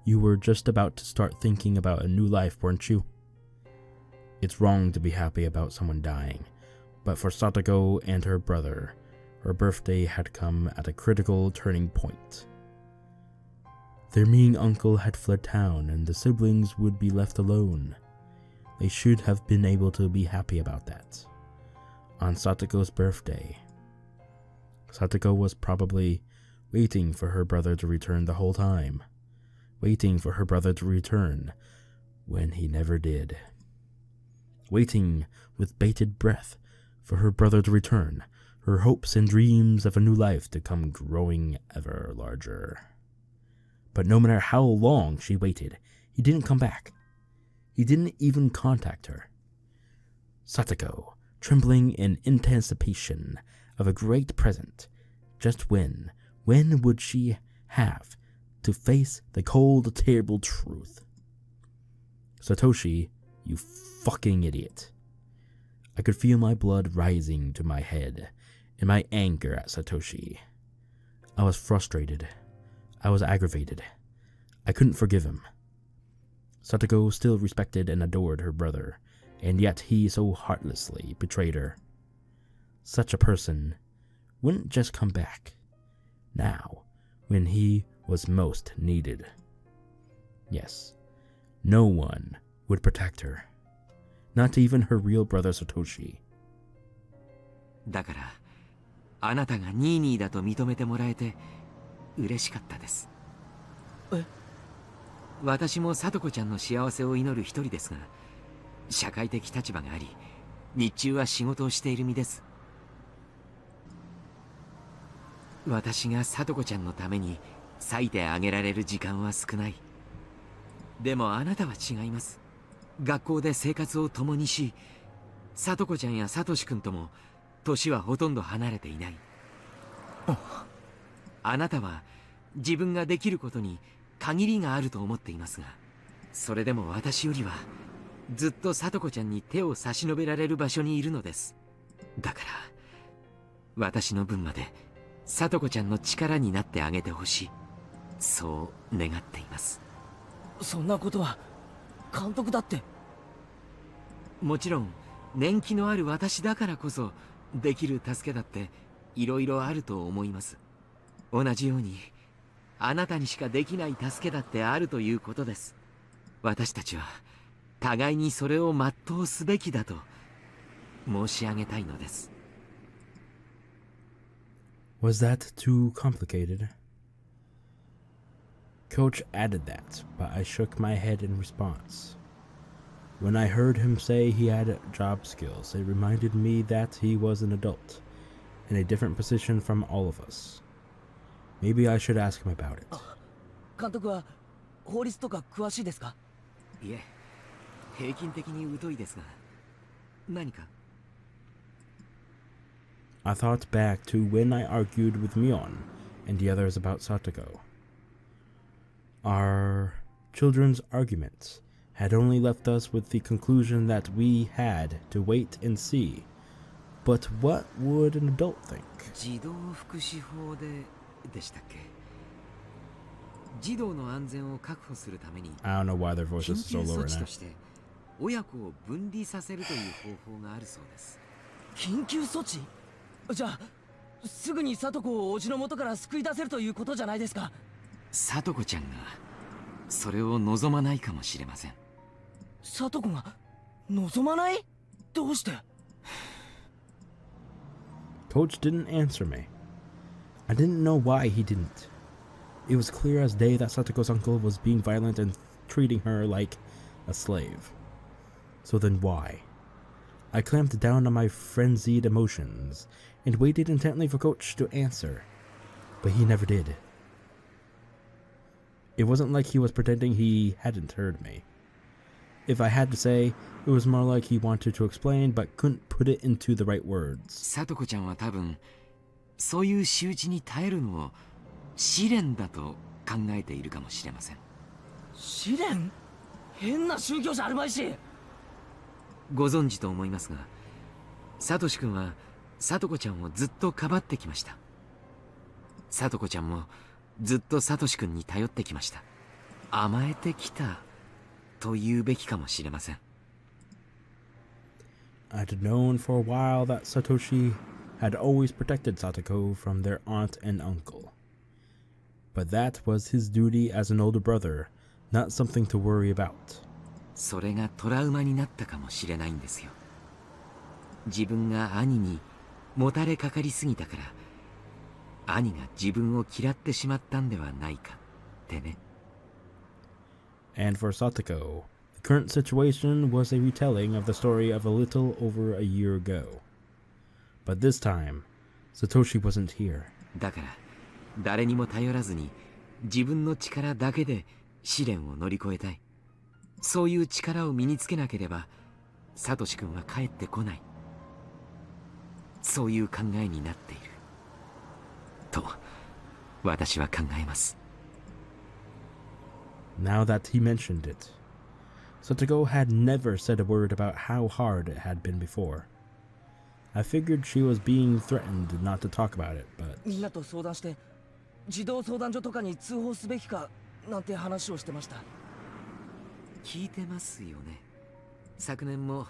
You were just about to start thinking about a new life, weren't you? It's wrong to be happy about someone dying, but for Satoko and her brother, Her birthday had come at a critical turning point. Their mean uncle had fled town, and the siblings would be left alone. They should have been able to be happy about that. On Satoko's birthday, Satoko was probably waiting for her brother to return the whole time. Waiting for her brother to return when he never did. Waiting with bated breath for her brother to return, her hopes and dreams of a new life to come growing ever larger. But no matter how long she waited, he didn't come back. He didn't even contact her. Satoko, trembling in anticipation of a great present, just when would she have to face the cold, terrible truth? Satoshi, you fucking idiot. I could feel my blood rising to my head in my anger at Satoshi. I was frustrated. I was aggravated. I couldn't forgive him. Satoko still respected and adored her brother, and yet he so heartlessly betrayed her. Such a person wouldn't just come back now when he was most needed. Yes, no one would protect her. Not even her real brother Satoshi. だから、あなたがニーニーだと認めてもらえて嬉しかったです。え？私もさとこちゃんの幸せを祈る一人ですが、社会的立場があり、日中は仕事をしている身です。私がさとこちゃんのために割いてあげられる時間は少ない。でもあなたは違います。学校で生活を共にし、さとこちゃんやさとしくんとも年はほとんど離れていない。あなたは自分ができることに限りがあると思っていますが、それでも私よりはずっとさとこちゃんに手を差し伸べられる場所にいるのです。だから私の分までさとこちゃんの力になってあげてほしい、そう願っています。そんなことは監督だって。もちろん年季のある私だからこそできる助けだっていろいろあると思います。同じようにあなたにしかできない助けだってあるということです。私たちは互いにそれを全うすべきだと申し上げたいのです。Was that too complicated? Coach added that, but I shook my head in response. When I heard him say he had job skills, it reminded me that he was an adult, in a different position from all of us. Maybe I should ask him about it. 監督は法律とか詳しいですか？いえ、平均的に疎いですが、何か？ I thought back to when I argued with Mion and the others about Satoko. Our children's arguments had only left us with the conclusion that we had to wait and see. But what would an adult think? 児童福祉法でしたっけ？児童の安全を確保するために I don't know why their voices are so 緊急 low 措 right 置 now. として親子を分離させるという方法があるそうです。緊急措置？じゃあすぐに聡子を叔父の元から救い出せるということじゃないですか。さとこちゃんがそれを望まないかもしれません。聡子が望まない？どうして？ Coach didn't answer me. I didn't know why he didn't. It was clear as day that Satoko's uncle was being violent and treating her like a slave. So then why? I clamped down on my frenzied emotions and waited intently for Coach to answer, but he never did. It wasn't like he was pretending he hadn't heard me. If I had to say, it was more like he wanted to explain but couldn't put it into the right words. さとこちゃんは多分そういう仕打ちに耐えるのを試練だと考えているかもしれません。試練？変な宗教じゃあるまいし。ご存知と思いますが、サトシ君はさとこちゃんをずっとかばってきました。さとこちゃんもずっとサトシ君に頼ってきました。甘えてきたと言うべきかもしれません。 I'd known for a while that Satoshi had always protected Satoko from their aunt and uncle. But that was his duty as an older brother, not something to worry about. それがトラウマになったかもしれないんですよ。自分が兄にもたれかかりすぎたから、兄が自分を嫌ってしまったんではないかってね。And for Satoko, the current situation was a retelling of the story of a little over a year ago. But this time, Satoshi wasn't here. だから誰にも頼らずに自分の力だけで試練を乗り越えたい。そういう力を身につけなければサトシ君は帰ってこない。そういう考えになっていると私は考えます。Now that he mentioned it, Satoko had never said a word about how hard it had been before. I figured she was being threatened not to talk about it, but... みんなと相談して児童相談所とかに通報すべきかなんて話をしてました。聞いてますよね。昨年も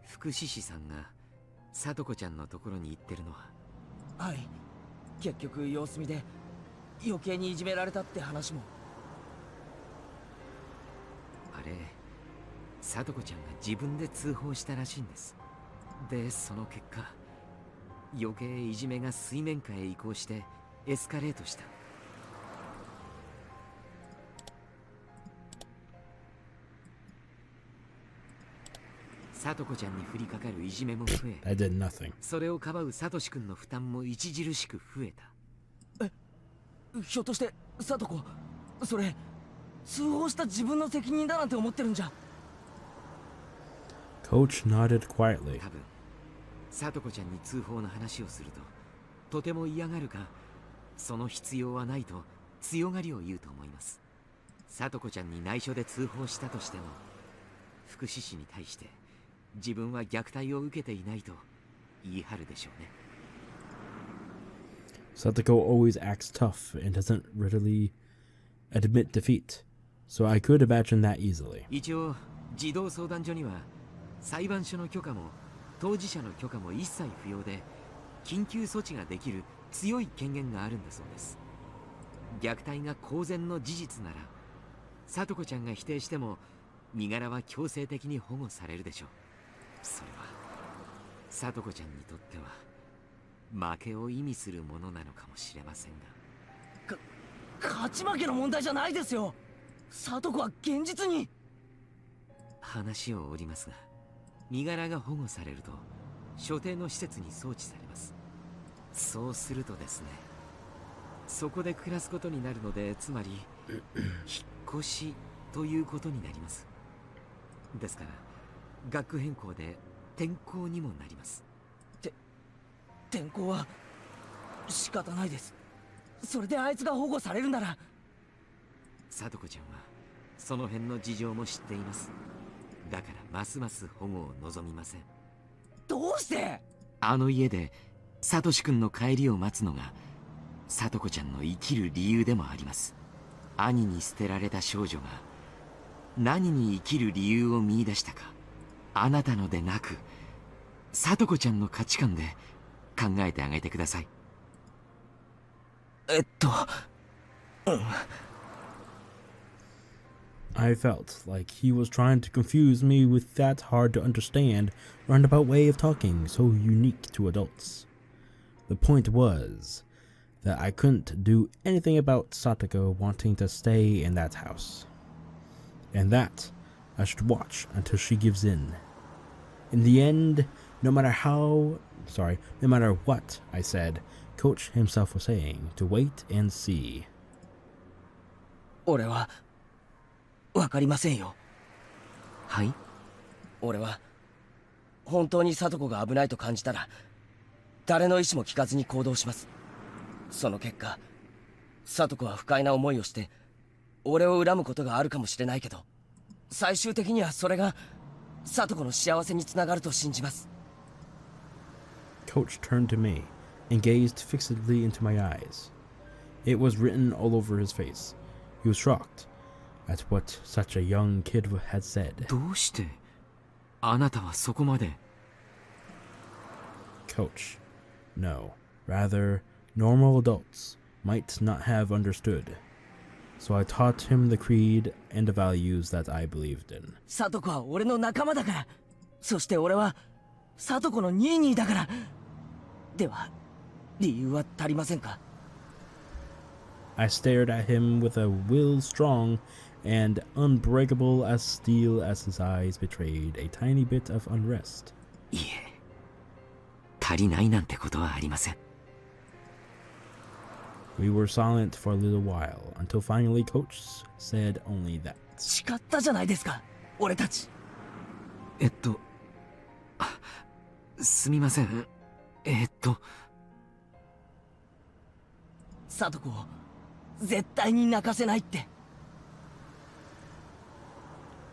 福祉士さんがさとこちゃんのところに行ってるのは。はい、結局様子見で余計にいじめられたって話も。あれ、さとこちゃんが自分で通報したらしいんです。で、その結果余計いじめが水面下へ移行してエスカレートした。さとこちゃんに降りかかるいじめも増え、I did nothing. それをかばうサトシ君の負担も著しく増えた。ひょっとしてサトコ、それ通報した自分の責任だなんて思ってるんじゃ。Coach nodded quietly. 多分さとこちゃんに通報の話をするととても嫌がるか、その必要はないと強がりを言うと思います。さとこちゃんに内緒で通報したとしても福祉士に対して自分は虐待を受けていないと言い張るでしょうね。Satoko always acts tough and doesn't readily admit defeat, so I could imagine that easily. 一応児童相談所には裁判所の許可も当事者の許可も一切不要で緊急措置ができる強い権限があるんだそうです。虐待が公然の事実ならさとこちゃんが否定しても身柄は強制的に保護されるでしょう。それはさとこちゃんにとっては負けを意味するものなのかもしれませんが。勝ち負けの問題じゃないですよ。サトコは現実に。話を折りますが、身柄が保護されると所定の施設に送致されます。そうするとですね、そこで暮らすことになるので、つまり引っ越しということになります。ですから学区変更で転校にもなります。転校は仕方ないです。それであいつが保護されるなら。さとこちゃんはその辺の事情も知っています。だからますます保護を望みません。どうして？あの家でサトシ君の帰りを待つのがさとこちゃんの生きる理由でもあります。兄に捨てられた少女が何に生きる理由を見出したか、あなたのでなくさとこちゃんの価値観で考えてあげてください。I felt like he was trying to confuse me with that hard to understand roundabout way of talking so unique to adults. The point was that I couldn't do anything about Satoko wanting to stay in that house, and that I should watch until she gives in. In the end, no matter what I said, Coach himself was saying to wait and see. 俺はわかりませんよ。はい。俺は本当にサトコが危ないと感じたら誰の意思も聞かずに行動します。その結果サトコは不快な思いをして俺を恨むことがあるかもしれないけど、最終的にはそれがサトコの幸せにつながると信じます。 Coach turned to me and gazed fixedly into my eyes. It was written all over his face. He was shocked at what such a young kid had said. どうしてあなたはそこまで。 Coach, No, rather, normal adults might not have understood. So I taught him the creed and the values that I believed in. サトコは俺の仲間だから。そして俺はサトコのニーニーだから。では、理由は足りませんか？ I stared at him with a will strong and unbreakable as steel as his eyes betrayed a tiny bit of unrest. いえ、足りないなんてことはありません。We were silent for a little while until finally Coach said only that. 誓ったじゃないですか、俺たち。すみません。サトコを絶対に泣かせないって。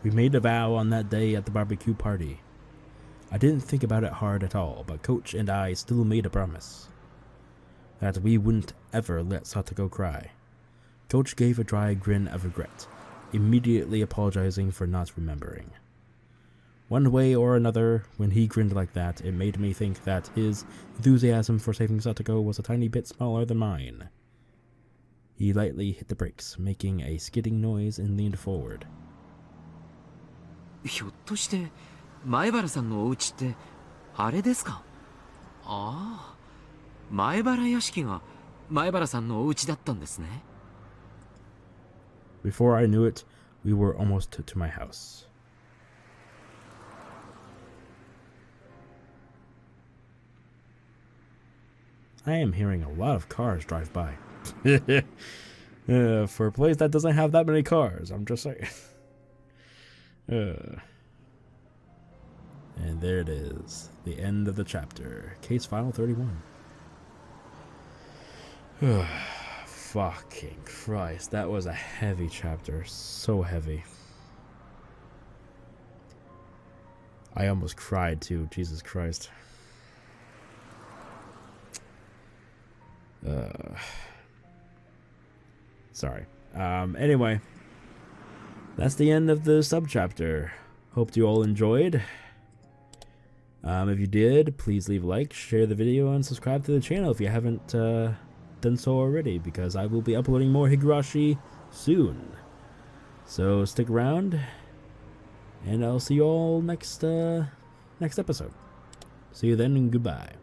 We made a vow on that day at the barbecue party. I didn't think about it hard at all, but Coach and I still made a promise that we wouldn't ever let Satoko cry. Coach gave a dry grin of regret, immediately apologizing for not remembering. One way or another, when he grinned like that, it made me think that his enthusiasm for saving Satoko was a tiny bit smaller than mine. He lightly hit the brakes, making a skidding noise and leaned forward. ひょっとして前原さんのお家ってあれですか？ああ、前原屋敷が前原さんのお家だったんですね。Before I knew it, we were almost to my house. I am hearing a lot of cars drive by. For a place that doesn't have that many cars, I'm just saying. And there it is, the end of the chapter. Case file 31. Fucking Christ, that was a heavy chapter. So heavy. I almost cried too, Jesus Christ. Sorry. Anyway, that's the end of the subchapter. Hope you all enjoyed. If you did, please leave a like, share the video, and subscribe to the channel if you haven't done so already, because I will be uploading more Higurashi soon. So stick around, and I'll see you all next episode. See you then, and goodbye.